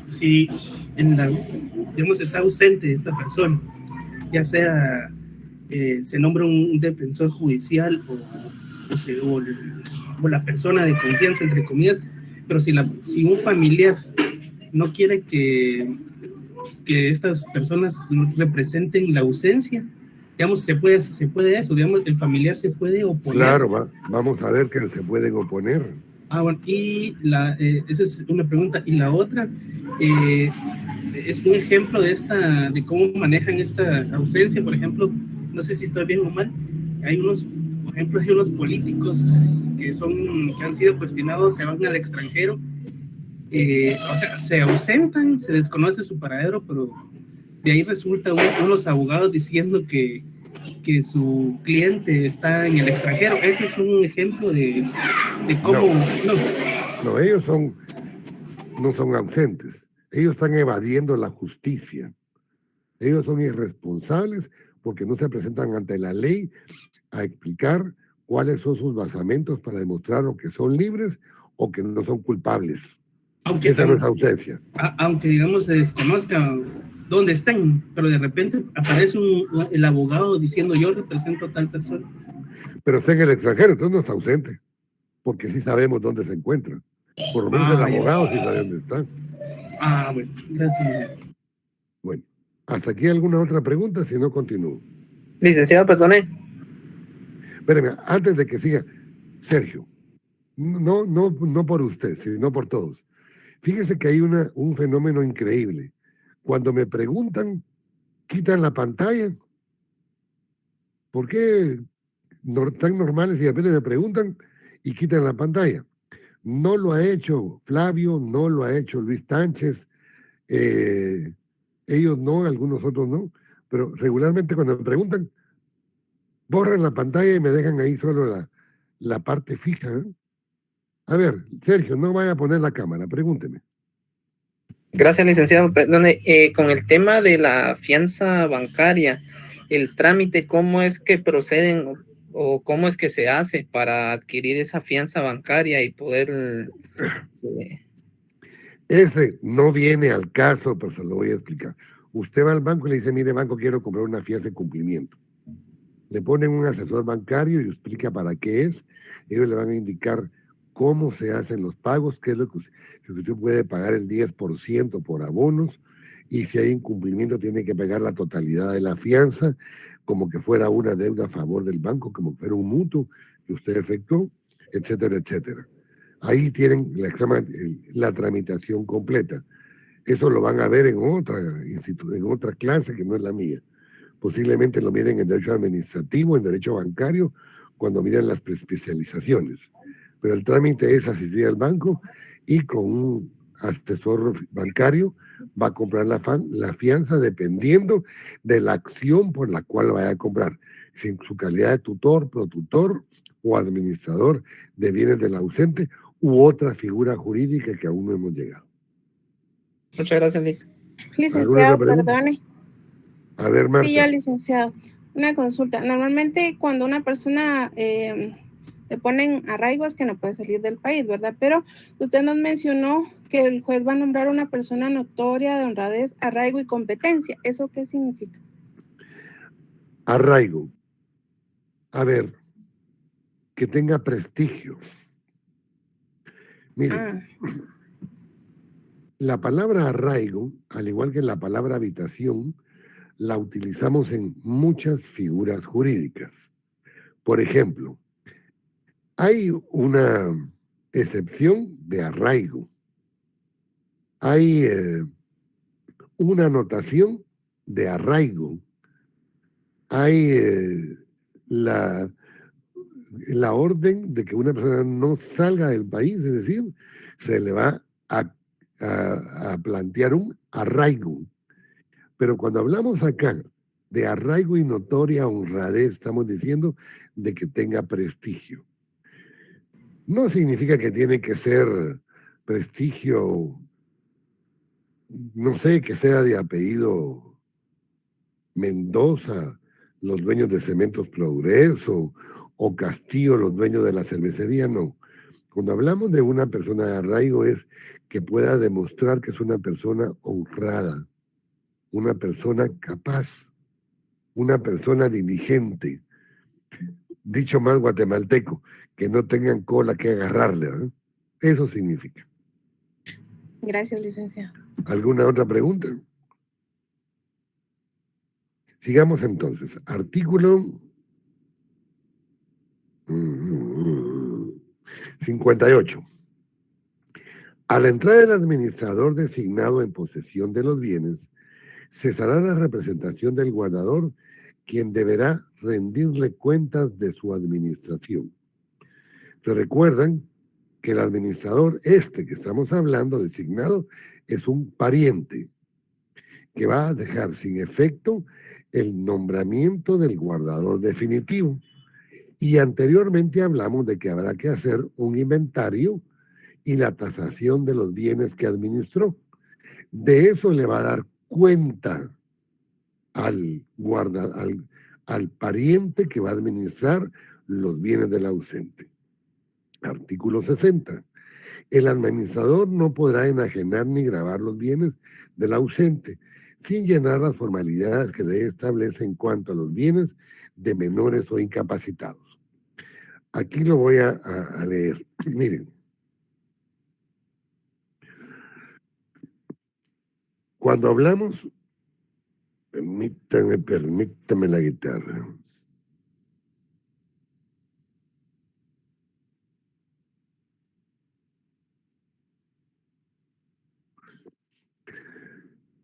si digamos, está ausente esta persona, ya sea se nombra un defensor judicial o la persona de confianza, entre comillas, pero si un familiar no quiere que estas personas representen la ausencia, digamos, se puede eso, digamos, el familiar se puede oponer. Claro, vamos a ver que se pueden oponer. Bueno, y esa es una pregunta. Y la otra, es un ejemplo de cómo manejan esta ausencia. Por ejemplo, no sé si estoy bien o mal, por ejemplo, hay unos políticos que han sido cuestionados, se van al extranjero, o sea, se ausentan, se desconoce su paradero, pero de ahí resulta unos abogados diciendo que su cliente está en el extranjero. Ese es un ejemplo de cómo... No, ellos no son ausentes. Ellos están evadiendo la justicia. Ellos son irresponsables porque no se presentan ante la ley a explicar cuáles son sus basamentos para demostrar o que son libres o que no son culpables. Esa no es ausencia. Aunque, digamos, se desconozca dónde estén, pero de repente aparece el abogado diciendo: yo represento a tal persona. Pero está en el extranjero, entonces no es ausente, porque sí sabemos dónde se encuentra. Por lo menos el abogado sí sabe dónde está. Bueno, gracias. Bueno, ¿hasta aquí alguna otra pregunta? Si no, continúo. Licenciado, perdone. Espérame, antes de que siga, Sergio, no por usted, sino por todos. Fíjese que hay un fenómeno increíble. Cuando me preguntan, quitan la pantalla. ¿Por qué tan normales y de repente me preguntan y quitan la pantalla? No lo ha hecho Flavio, no lo ha hecho Luis Tánchez, ellos no, algunos otros no, pero regularmente cuando me preguntan, borran la pantalla y me dejan ahí solo la parte fija, ¿eh? A ver, Sergio, no vaya a poner la cámara, pregúnteme. Gracias, licenciado. Perdone, con el tema de la fianza bancaria, el trámite, ¿cómo es que proceden o cómo es que se hace para adquirir esa fianza bancaria y poder... Ese no viene al caso, pero se lo voy a explicar. Usted va al banco y le dice, mire, banco, quiero comprar una fianza de cumplimiento. Le ponen un asesor bancario y explica para qué es. Ellos le van a indicar cómo se hacen los pagos, qué es lo que usted puede pagar el 10% por abonos, y si hay incumplimiento tiene que pagar la totalidad de la fianza, como que fuera una deuda a favor del banco, como que fuera un mutuo que usted efectuó, etcétera, etcétera. Ahí tienen la tramitación completa. Eso lo van a ver en otra clase que no es la mía. Posiblemente lo miren en derecho administrativo, en derecho bancario, cuando miran las especializaciones. Pero el trámite es asistir al banco y con un asesor bancario va a comprar la fianza dependiendo de la acción por la cual vaya a comprar. Si en su calidad de tutor, protutor o administrador de bienes del ausente u otra figura jurídica que aún no hemos llegado. Muchas gracias, Lic. Licenciado, perdone. A ver, Marta. Sí, ya, licenciado. Una consulta. Normalmente cuando una persona le ponen arraigos que no puede salir del país, ¿verdad? Pero usted nos mencionó que el juez va a nombrar a una persona notoria de honradez, arraigo y competencia. ¿Eso qué significa? Arraigo. A ver, que tenga prestigio. Mire, la palabra arraigo, al igual que la palabra habitación, la utilizamos en muchas figuras jurídicas. Por ejemplo, hay una excepción de arraigo. Hay una anotación de arraigo. Hay la orden de que una persona no salga del país, es decir, se le va a plantear un arraigo. Pero cuando hablamos acá de arraigo y notoria honradez, estamos diciendo de que tenga prestigio. No significa que tiene que ser prestigio, no sé, que sea de apellido Mendoza, los dueños de Cementos Progreso, o Castillo, los dueños de la cervecería, no. Cuando hablamos de una persona de arraigo es que pueda demostrar que es una persona honrada, una persona capaz, una persona diligente. Dicho más guatemalteco, que no tengan cola que agarrarle, ¿eh? Eso significa. Gracias, licenciado. ¿Alguna otra pregunta? Sigamos entonces. Artículo 58. A la entrada del administrador designado en posesión de los bienes, cesará la representación del guardador, quien deberá rendirle cuentas de su administración. Se recuerdan que el administrador, que estamos hablando, designado, es un pariente que va a dejar sin efecto el nombramiento del guardador definitivo. Y anteriormente hablamos de que habrá que hacer un inventario y la tasación de los bienes que administró. De eso le va a dar cuenta al pariente que va a administrar los bienes del ausente. Artículo 60. El administrador no podrá enajenar ni gravar los bienes del ausente sin llenar las formalidades que le establece en cuanto a los bienes de menores o incapacitados. Aquí lo voy a leer. Miren. Cuando hablamos, permítame la guitarra.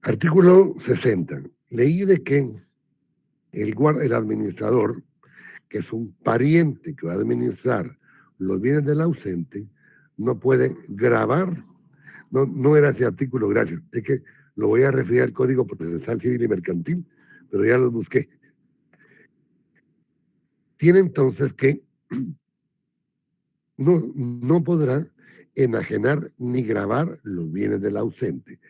Artículo 60. Leí de que el administrador, que es un pariente que va a administrar los bienes del ausente, no puede grabar. No era ese artículo, gracias. Es que lo voy a referir al Código Procesal Civil y Mercantil, pero ya lo busqué. Tiene entonces que no podrá enajenar ni grabar los bienes del ausente.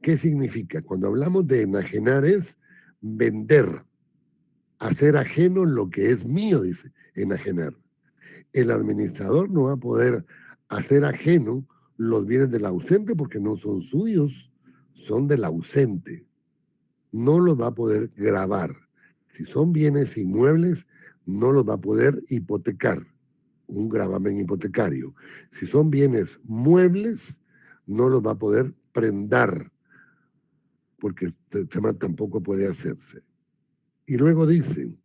¿Qué significa? Cuando hablamos de enajenar es vender, hacer ajeno lo que es mío, dice, enajenar. El administrador no va a poder hacer ajeno los bienes del ausente porque no son suyos, son del ausente. No los va a poder gravar. Si son bienes inmuebles, no los va a poder hipotecar, un gravamen hipotecario. Si son bienes muebles, no los va a poder prendar, porque el tema tampoco puede hacerse. Y luego dice,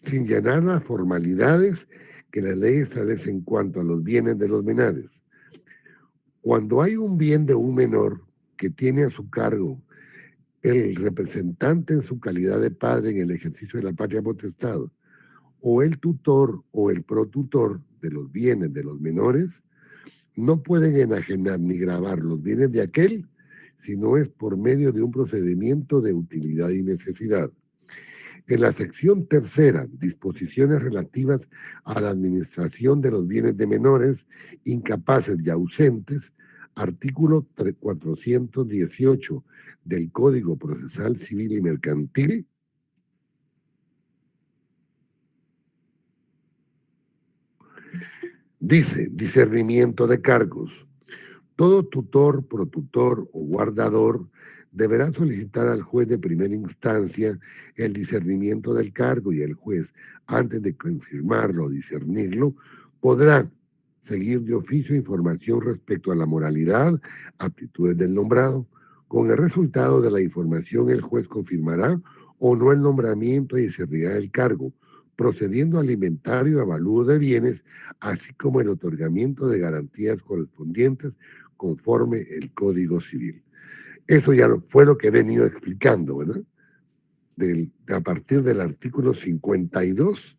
sin llenar las formalidades que la ley establece en cuanto a los bienes de los menores. Cuando hay un bien de un menor que tiene a su cargo el representante en su calidad de padre en el ejercicio de la patria potestad, o el tutor o el protutor de los bienes de los menores, no pueden enajenar ni gravar los bienes de aquel si no es por medio de un procedimiento de utilidad y necesidad. En la sección tercera, disposiciones relativas a la administración de los bienes de menores, incapaces y ausentes, artículo 418 del Código Procesal Civil y Mercantil, dice, discernimiento de cargos. Todo tutor, protutor o guardador deberá solicitar al juez de primera instancia el discernimiento del cargo y el juez, antes de confirmarlo o discernirlo, podrá seguir de oficio información respecto a la moralidad, aptitudes del nombrado. Con el resultado de la información, el juez confirmará o no el nombramiento y discernirá el cargo, procediendo al inventario y avalúo de bienes, así como el otorgamiento de garantías correspondientes conforme el Código Civil. Eso ya fue lo que he venido explicando, ¿verdad? A partir del artículo 52,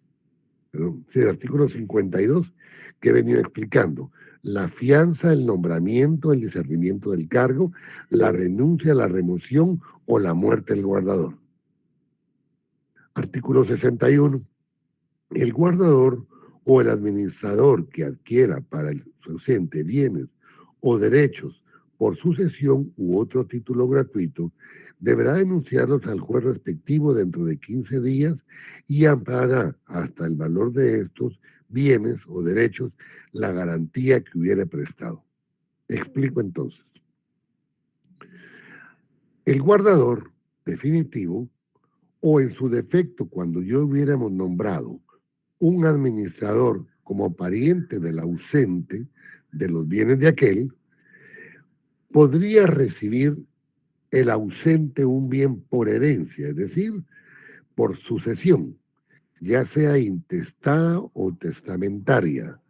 del artículo 52 que he venido explicando. La fianza, el nombramiento, el discernimiento del cargo, la renuncia, la remoción o la muerte del guardador. Artículo 61. El guardador o el administrador que adquiera para el ausente bienes o derechos por sucesión u otro título gratuito, deberá denunciarlos al juez respectivo dentro de 15 días y amparará hasta el valor de estos bienes o derechos la garantía que hubiere prestado. Explico entonces. El guardador definitivo, o en su defecto cuando yo hubiéramos nombrado un administrador como pariente del ausente de los bienes de aquel, podría recibir el ausente un bien por herencia, es decir, por sucesión, ya sea intestada o testamentaria,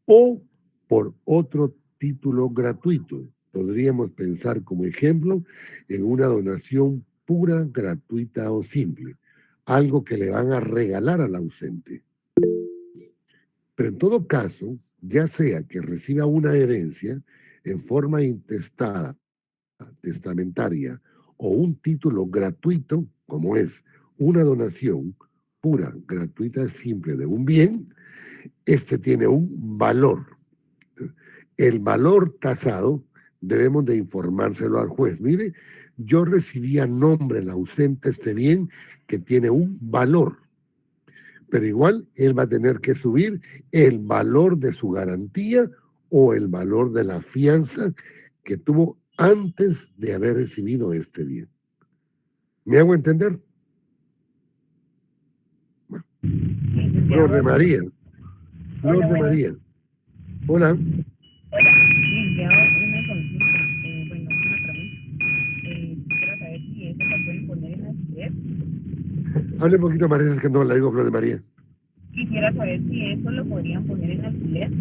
o por otro título gratuito. Podríamos pensar como ejemplo en una donación pura, gratuita o simple, algo que le van a regalar al ausente. Pero en todo caso, ya sea que reciba una herencia en forma intestada, testamentaria o un título gratuito, como es una donación pura, gratuita, simple de un bien, este tiene un valor. El valor tasado debemos de informárselo al juez. Mire, yo recibí a nombre del ausente este bien que tiene un valor, pero igual él va a tener que subir el valor de su garantía o el valor de la fianza que tuvo antes de haber recibido este bien. ¿Me hago entender? Bueno. Flor de María. Flor de María. Hola. Hola, me enviaba una consulta, una pregunta. Quisiera Hable un poquito, María, es que no la digo, Flor de María. Quisiera saber si eso lo podrían poner en alquiler.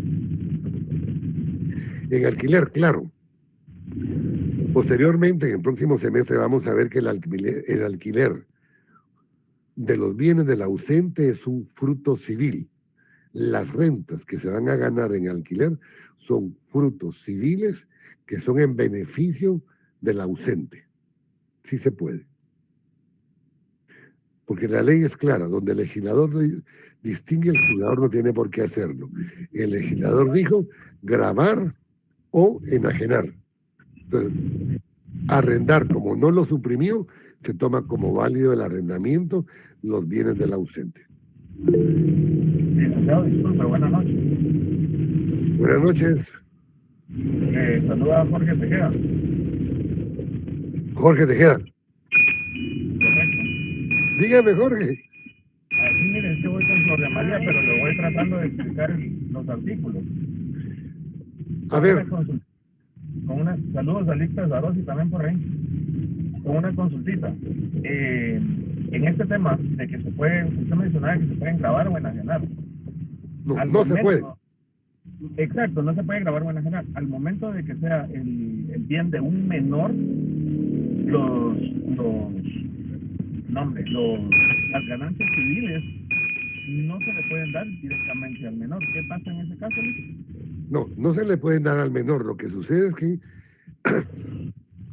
En alquiler, claro. Posteriormente, en el próximo semestre, vamos a ver que el alquiler de los bienes del ausente es un fruto civil. Las rentas que se van a ganar en alquiler son frutos civiles que son en beneficio del ausente. Sí se puede. Porque la ley es clara, donde el legislador distingue, el juzgador no tiene por qué hacerlo. El legislador dijo gravar o enajenar. Entonces, arrendar, como no lo suprimió, se toma como válido el arrendamiento los bienes del ausente. Licenciado, disculpe, buenas noches. Buenas noches. Saluda a Jorge Tejeda. Jorge Tejeda. Correcto. Dígame, Jorge. Aquí, mire, es que voy con Flor de María, pero le voy tratando de explicar los artículos. A ver. Saludos a Licta Zarosi también por ahí. Con una consultita. En este tema de que se puede, usted mencionaba que se pueden grabar o enajenar. No se puede. Exacto, no se puede grabar o enajenar. Al momento de que sea el bien de un menor, las ganancias civiles no se le pueden dar directamente al menor. ¿Qué pasa en ese caso? No se le pueden dar al menor. Lo que sucede es que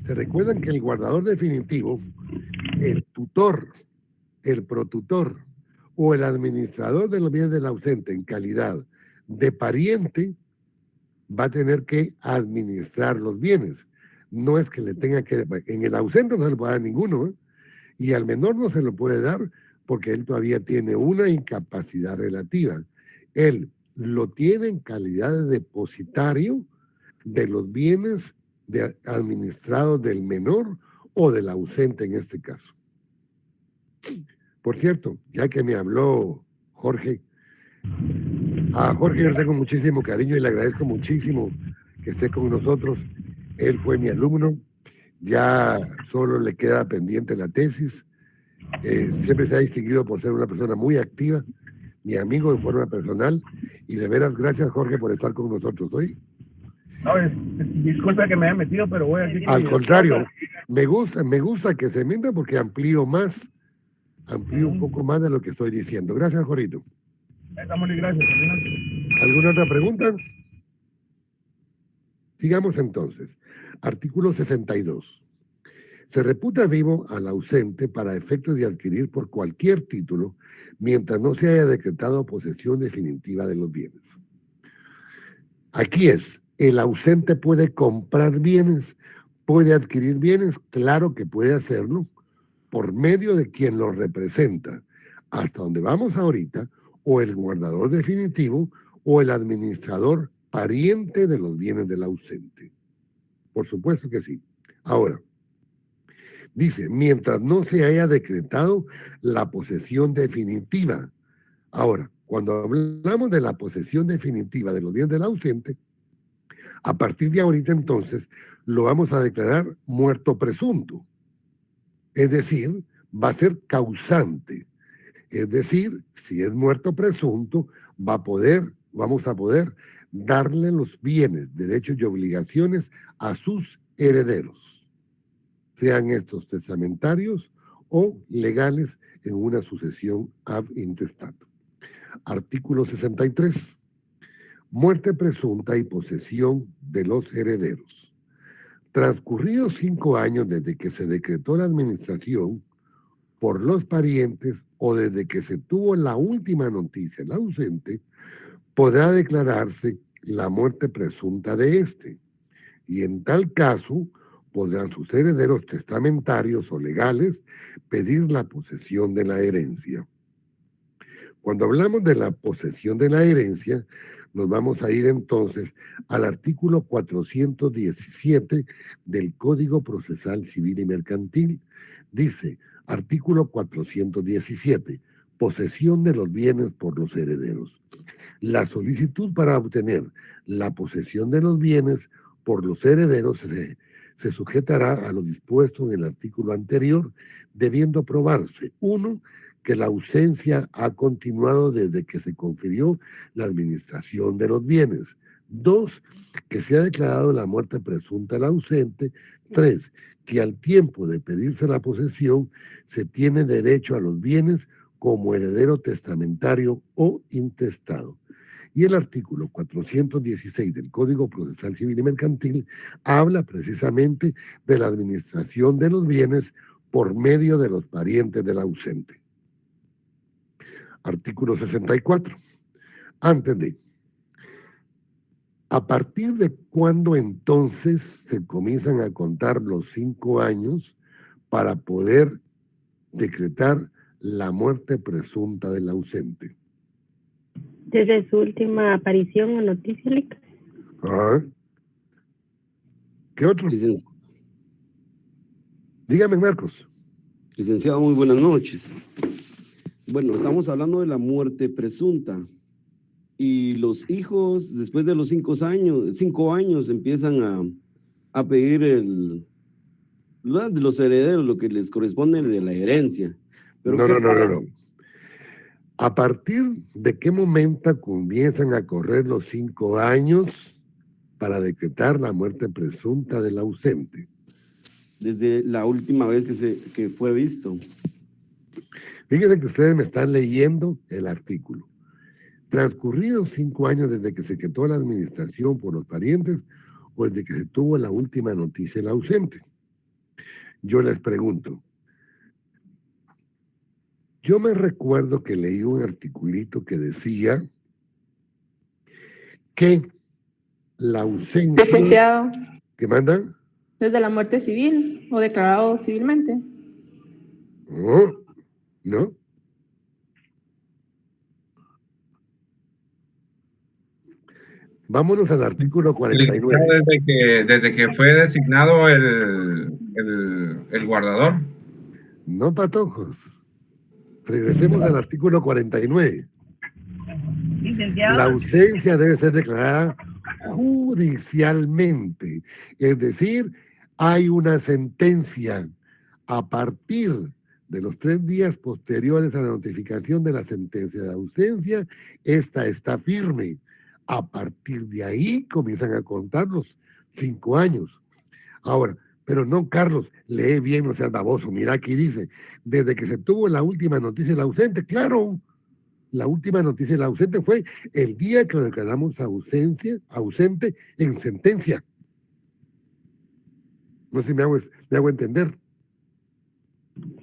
se recuerdan que el guardador definitivo, el tutor, el protutor o el administrador de los bienes del ausente en calidad de pariente va a tener que administrar los bienes. No es que le tenga que... En el ausente no se le puede dar ninguno, ¿eh? Y al menor no se lo puede dar porque él todavía tiene una incapacidad relativa. Él lo tiene en calidad de depositario de los bienes administrados del menor o del ausente en este caso. Por cierto, ya que me habló Jorge, a Jorge yo le tengo muchísimo cariño y le agradezco muchísimo que esté con nosotros. Él fue mi alumno, ya solo le queda pendiente la tesis. Siempre se ha distinguido por ser una persona muy activa, mi amigo de forma personal, y de veras gracias, Jorge, por estar con nosotros hoy. No, disculpa que me haya metido, pero voy a decir... Al contrario, me gusta que se mienta porque amplío un poco más de lo que estoy diciendo. Gracias, Jorito. Estamos y gracias. ¿Alguna otra pregunta? Sigamos entonces. Artículo 62. Se reputa vivo al ausente para efectos de adquirir por cualquier título mientras no se haya decretado posesión definitiva de los bienes. Aquí ¿el ausente puede comprar bienes? ¿Puede adquirir bienes? Claro que puede hacerlo por medio de quien lo representa. Hasta donde vamos ahorita, o el guardador definitivo o el administrador pariente de los bienes del ausente. Por supuesto que sí. Ahora, dice, mientras no se haya decretado la posesión definitiva. Ahora, cuando hablamos de la posesión definitiva de los bienes del ausente, a partir de ahorita entonces lo vamos a declarar muerto presunto. Es decir, va a ser causante. Es decir, si es muerto presunto, vamos a poder darle los bienes, derechos y obligaciones a sus herederos, sean estos testamentarios o legales en una sucesión ab intestato. Artículo 63. Muerte presunta y posesión de los herederos. Transcurridos 5 años desde que se decretó la administración por los parientes o desde que se tuvo la última noticia el ausente, podrá declararse la muerte presunta de éste. Y en tal caso, podrán sus herederos testamentarios o legales pedir la posesión de la herencia. Cuando hablamos de la posesión de la herencia, nos vamos a ir entonces al artículo 417 del Código Procesal Civil y Mercantil. Dice, artículo 417, posesión de los bienes por los herederos. La solicitud para obtener la posesión de los bienes por los herederos se sujetará a lo dispuesto en el artículo anterior, debiendo probarse, 1, que la ausencia ha continuado desde que se confirió la administración de los bienes. 2, que se ha declarado la muerte presunta del ausente. 3, que al tiempo de pedirse la posesión se tiene derecho a los bienes como heredero testamentario o intestado. Y el artículo 416 del Código Procesal Civil y Mercantil habla precisamente de la administración de los bienes por medio de los parientes del ausente. Artículo 64. Antes de. ¿A partir de cuándo entonces se comienzan a contar los 5 años para poder decretar la muerte presunta del ausente? Desde su última aparición o noticia, Lic. ¿Qué otro? Dígame, Marcos. Licenciado, muy buenas noches. Bueno, estamos hablando de la muerte presunta. Y los hijos, después de los 5 años, empiezan a pedir los herederos, lo que les corresponde de la herencia. Pero No. ¿A partir de qué momento comienzan a correr los 5 años para decretar la muerte presunta del ausente? Desde la última vez que fue visto. Fíjense que ustedes me están leyendo el artículo. Transcurridos 5 años desde que se quitó la administración por los parientes o desde que se tuvo la última noticia del ausente. Yo les pregunto. Yo me recuerdo que leí un articulito que decía que la ausencia... Licenciado. ¿Qué mandan? Desde la muerte civil o declarado civilmente. No. Vámonos al artículo 49. Desde que fue designado el guardador. No, patojos. Regresemos al artículo 49. La ausencia debe ser declarada judicialmente. Es decir, hay una sentencia a partir de los 3 días posteriores a la notificación de la sentencia de ausencia. Esta está firme. A partir de ahí comienzan a contar los 5 años. Ahora, pero no, Carlos, lee bien, no seas baboso. Mira, aquí dice, desde que se tuvo la última noticia del ausente. Claro, la última noticia del ausente fue el día que lo declaramos ausente en sentencia. No sé si me hago entender.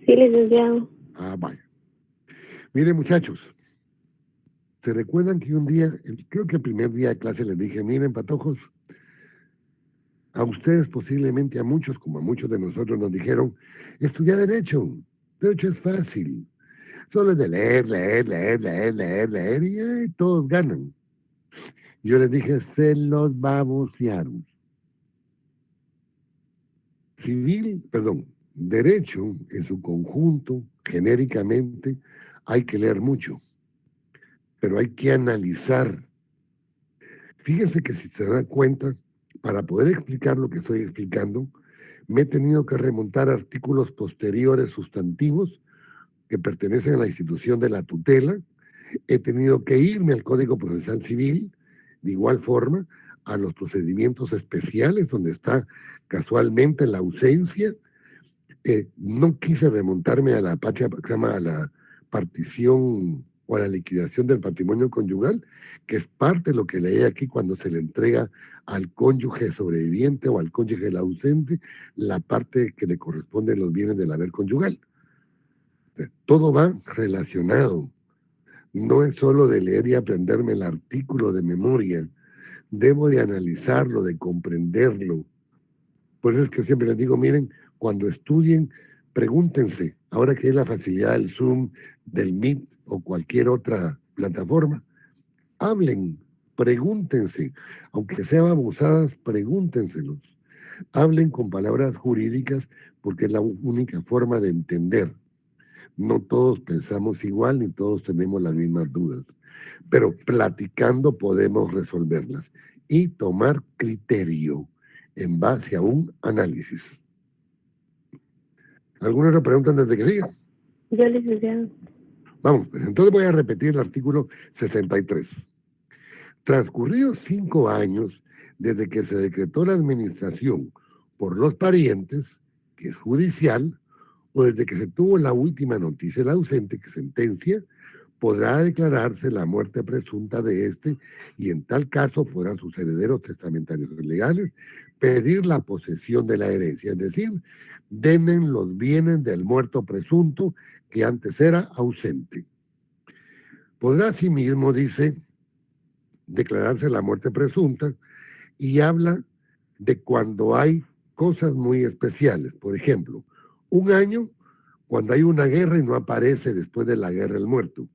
Sí, licenciado. Vaya. Miren, muchachos, ¿se recuerdan que un día, creo que el primer día de clase les dije, miren, patojos, a ustedes posiblemente, a muchos, como a muchos de nosotros nos dijeron, estudiar Derecho es fácil, solo es de leer, y todos ganan. Yo les dije, se los babosearon. Derecho en su conjunto, genéricamente, hay que leer mucho, pero hay que analizar. Fíjense que si se dan cuenta, para poder explicar lo que estoy explicando, me he tenido que remontar a artículos posteriores sustantivos que pertenecen a la institución de la tutela. He tenido que irme al Código Procesal Civil, de igual forma, a los procedimientos especiales, donde está casualmente la ausencia. No quise remontarme a la partición o a la liquidación del patrimonio conyugal, que es parte de lo que leí aquí cuando se le entrega al cónyuge sobreviviente o al cónyuge del ausente la parte que le corresponde a los bienes del haber conyugal. Todo va relacionado. No es solo de leer y aprenderme el artículo de memoria. Debo de analizarlo, de comprenderlo. Por eso es que siempre les digo, miren, cuando estudien, pregúntense, ahora que hay la facilidad del Zoom, del Meet o cualquier otra plataforma, hablen, pregúntense, aunque sean abusadas, pregúntenselos. Hablen con palabras jurídicas porque es la única forma de entender. No todos pensamos igual ni todos tenemos las mismas dudas, pero platicando podemos resolverlas y tomar criterio en base a un análisis. ¿Alguna otra pregunta antes de que siga? Yo, licenciado. Vamos, pues, entonces voy a repetir el artículo 63. Transcurridos 5 años desde que se decretó la administración por los parientes, que es judicial, o desde que se tuvo la última noticia del ausente, que sentencia, podrá declararse la muerte presunta de éste y en tal caso podrán sus herederos testamentarios legales pedir la posesión de la herencia, es decir, denen los bienes del muerto presunto que antes era ausente. Podrá asimismo, dice, declararse la muerte presunta y habla de cuando hay cosas muy especiales. Por ejemplo, 1 año cuando hay una guerra y no aparece después de la guerra el muerto.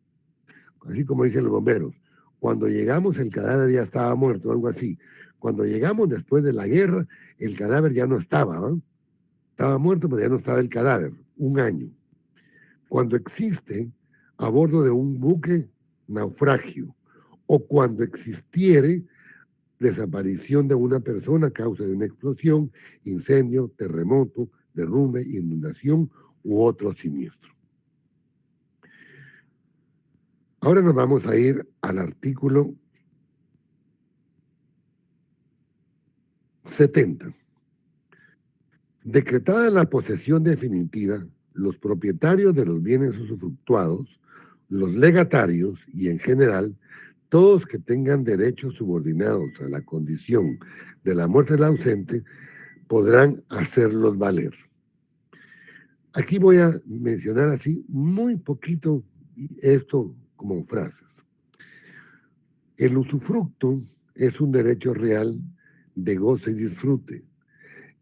Así como dicen los bomberos. Cuando llegamos el cadáver ya estaba muerto, algo así. Cuando llegamos después de la guerra, el cadáver ya no estaba, ¿no? Estaba muerto, pero ya no estaba el cadáver. 1 año. Cuando existe a bordo de un buque naufragio o cuando existiere desaparición de una persona a causa de una explosión, incendio, terremoto, derrumbe, inundación u otro siniestro. Ahora nos vamos a ir al artículo 70. Decretada la posesión definitiva, los propietarios de los bienes usufructuados, los legatarios y en general, todos que tengan derechos subordinados a la condición de la muerte del ausente, podrán hacerlos valer. Aquí voy a mencionar así muy poquito esto como frases. El usufructo es un derecho real de goce y disfrute,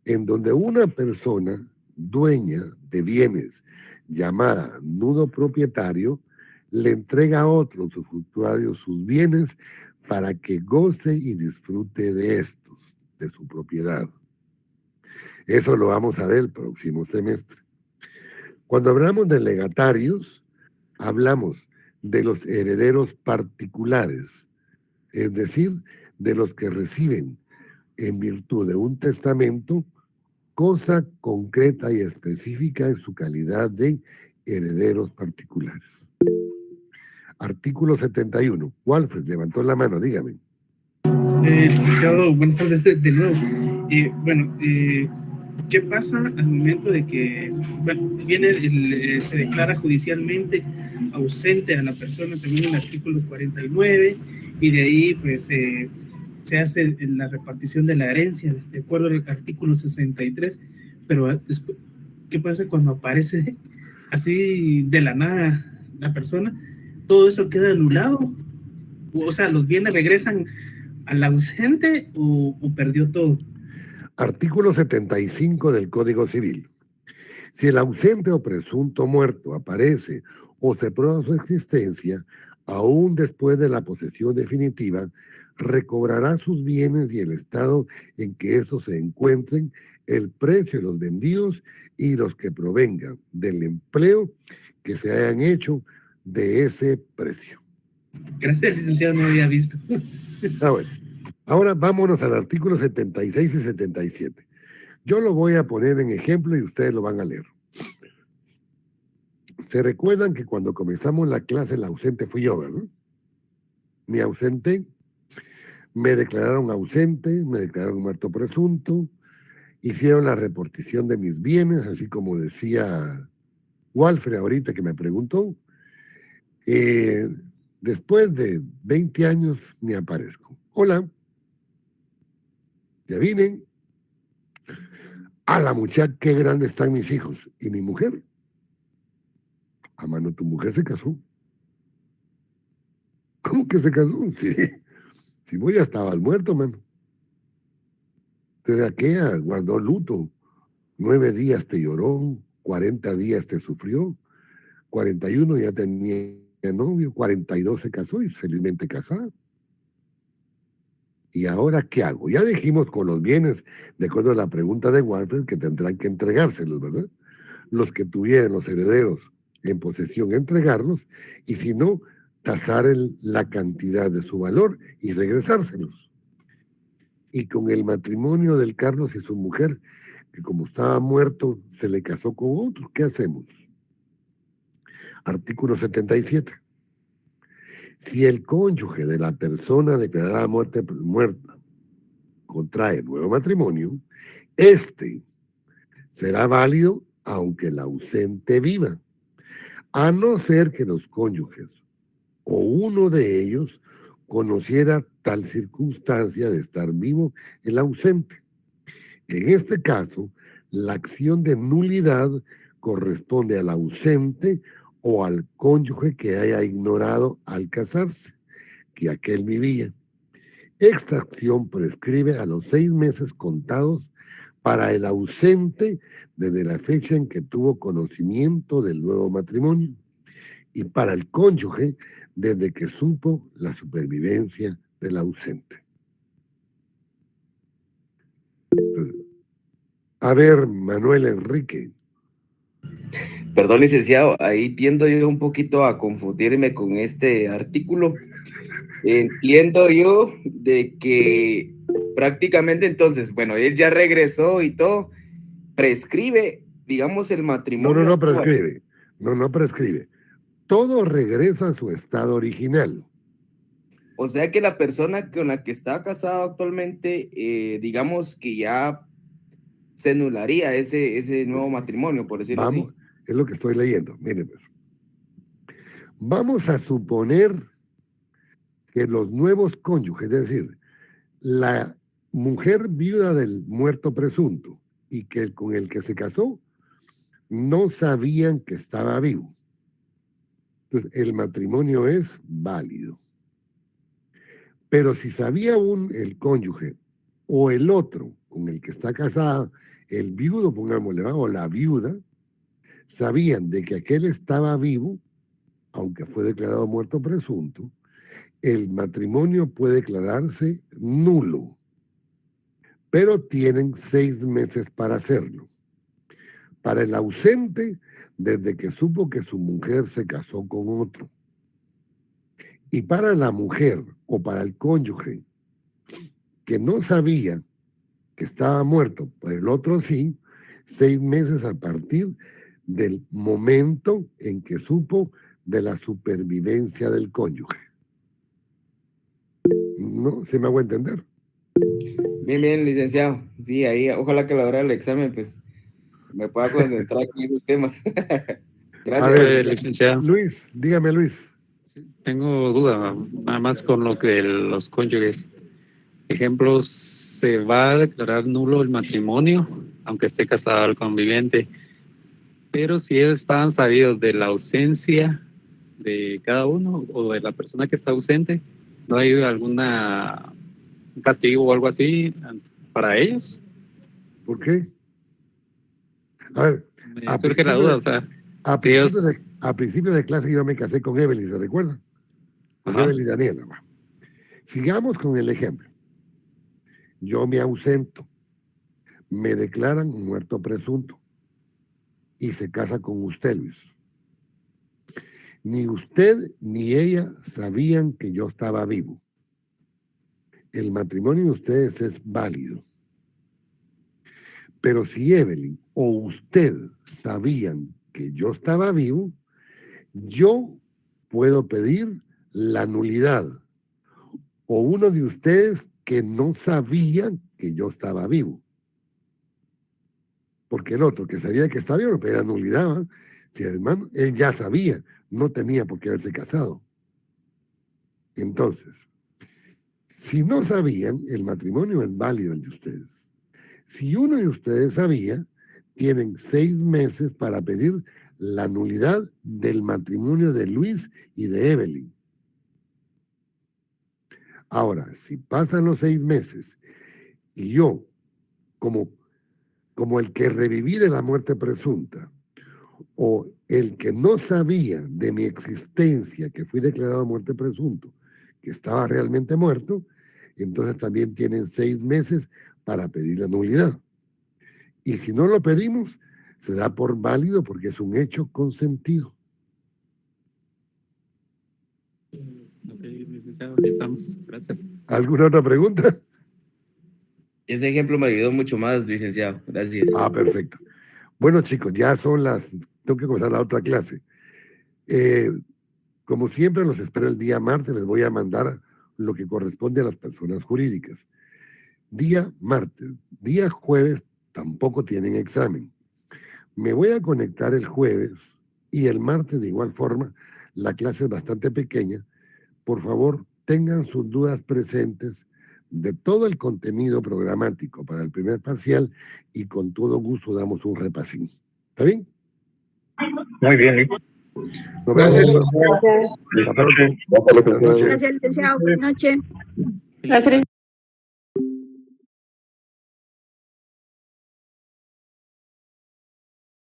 en donde una persona dueña de bienes llamada nudo propietario le entrega a otro usufructuario sus bienes para que goce y disfrute de estos, de su propiedad. Eso lo vamos a ver el próximo semestre. Cuando hablamos de legatarios, hablamos de los herederos particulares, es decir, de los que reciben en virtud de un testamento cosa concreta y específica en su calidad de herederos particulares. Artículo 71. Walfred levantó la mano, dígame. Licenciado, buenas tardes de nuevo. ¿Qué pasa al momento de que se declara judicialmente ausente a la persona según el artículo 49 y de ahí pues se hace la repartición de la herencia de acuerdo al artículo 63, pero después, ¿qué pasa cuando aparece así de la nada la persona? ¿Todo eso queda anulado? O sea, ¿los bienes regresan al ausente o perdió todo? Artículo 75 del Código Civil. Si el ausente o presunto muerto aparece o se prueba su existencia, aún después de la posesión definitiva, recobrará sus bienes y el estado en que estos se encuentren, el precio de los vendidos y los que provengan del empleo que se hayan hecho de ese precio. Gracias, licenciado, no había visto. Bueno. Ahora vámonos al artículo 76 y 77. Yo lo voy a poner en ejemplo y ustedes lo van a leer. ¿Se recuerdan que cuando comenzamos la clase el ausente fui yo, ¿verdad? Me ausenté, me declararon ausente, me declararon muerto presunto, hicieron la repartición de mis bienes, así como decía Walfred ahorita que me preguntó. Después de 20 años me aparezco. Hola. Ya vine. A la muchacha, qué grandes están mis hijos. ¿Y mi mujer? A mano, tu mujer se casó. ¿Cómo que se casó? Sí. Si vos ya estabas muerto, mano. Entonces aquella guardó luto. 9 días te lloró, 40 días te sufrió, 41 ya tenía novio, 42 se casó y felizmente casada. ¿Y ahora qué hago? Ya dijimos con los bienes, de acuerdo a la pregunta de Walfred, que tendrán que entregárselos, ¿verdad? Los que tuvieran los herederos en posesión, entregarlos, y si no, tasar la cantidad de su valor y regresárselos. Y con el matrimonio del Carlos y su mujer, que como estaba muerto, se le casó con otro, ¿qué hacemos? Artículo 77. Si el cónyuge de la persona declarada muerta contrae nuevo matrimonio, este será válido aunque el ausente viva, a no ser que los cónyuges o uno de ellos conociera tal circunstancia de estar vivo el ausente. En este caso, la acción de nulidad corresponde al ausente o al cónyuge que haya ignorado al casarse que aquel vivía. Esta acción prescribe a los 6 meses contados para el ausente desde la fecha en que tuvo conocimiento del nuevo matrimonio y para el cónyuge desde que supo la supervivencia del ausente. A ver, Manuel Enrique. Perdón, licenciado, ahí tiendo yo un poquito a confundirme con este artículo. Entiendo yo de que prácticamente entonces, bueno, él ya regresó y todo, prescribe, digamos, el matrimonio. No prescribe. No prescribe. Todo regresa a su estado original. O sea que la persona con la que está casado actualmente, digamos que ya se anularía ese nuevo matrimonio, por decirlo así. Es lo que estoy leyendo. Miren, pues. Vamos a suponer que los nuevos cónyuges, es decir, la mujer viuda del muerto presunto y que con el que se casó, no sabían que estaba vivo. Entonces, el matrimonio es válido. Pero si sabía el cónyuge o el otro con el que está casada, el viudo, pongámosle, o la viuda, sabían de que aquel estaba vivo, aunque fue declarado muerto presunto, el matrimonio puede declararse nulo, pero tienen 6 meses para hacerlo. Para el ausente, desde que supo que su mujer se casó con otro. Y para la mujer o para el cónyuge que no sabía que estaba muerto, pero el otro sí, 6 meses a partir del momento en que supo de la supervivencia del cónyuge. ¿No? ¿Se me hago entender? Bien, licenciado. Sí, ahí, ojalá que a la hora del examen, pues, me pueda concentrar con esos temas. Gracias. A ver, licenciado. Luis, dígame, Luis. Tengo duda, nada más con lo que los cónyuges. Ejemplos, se va a declarar nulo el matrimonio, aunque esté casado el conviviente, pero si ellos estaban sabidos de la ausencia de cada uno o de la persona que está ausente, ¿no hay un castigo o algo así para ellos? ¿Por qué? A ver, me surge la duda, o sea, a principio de clase yo me casé con Evelyn, ¿se recuerda? Con Evelyn y Daniela. Sigamos con el ejemplo. Yo me ausento, me declaran muerto presunto y se casa con usted, Luis. Ni usted ni ella sabían que yo estaba vivo. El matrimonio de ustedes es válido. Pero si Evelyn o usted sabían que yo estaba vivo, yo puedo pedir la nulidad. O uno de ustedes que no sabían que yo estaba vivo. Porque el otro que sabía que estaba vivo no pedía nulidad. ¿Eh? Si hermano, él ya sabía, no tenía por qué haberse casado. Entonces, si no sabían, el matrimonio es válido el de ustedes. Si uno de ustedes sabía, tienen 6 meses para pedir la nulidad del matrimonio de Luis y de Evelyn. Ahora, si pasan los 6 meses y yo, como el que reviví de la muerte presunta, o el que no sabía de mi existencia, que fui declarado muerte presunto, que estaba realmente muerto, entonces también tienen 6 meses para pedir la nulidad. Y si no lo pedimos, se da por válido porque es un hecho consentido. Ok, licenciado, así estamos. Gracias. ¿Alguna otra pregunta? Ese ejemplo me ayudó mucho más, licenciado. Gracias. Perfecto. Bueno, chicos, ya son tengo que comenzar la otra clase. Como siempre, los espero el día martes. Les voy a mandar lo que corresponde a las personas jurídicas. Día martes. Día jueves tampoco tienen examen. Me voy a conectar el jueves y el martes de igual forma. La clase es bastante pequeña. Por favor, tengan sus dudas presentes de todo el contenido programático para el primer parcial y con todo gusto damos un repasín. ¿Está bien? Muy bien, Lic. Gracias, Hasta pronto. Gracias, licenciado. Buenas noches. Gracias.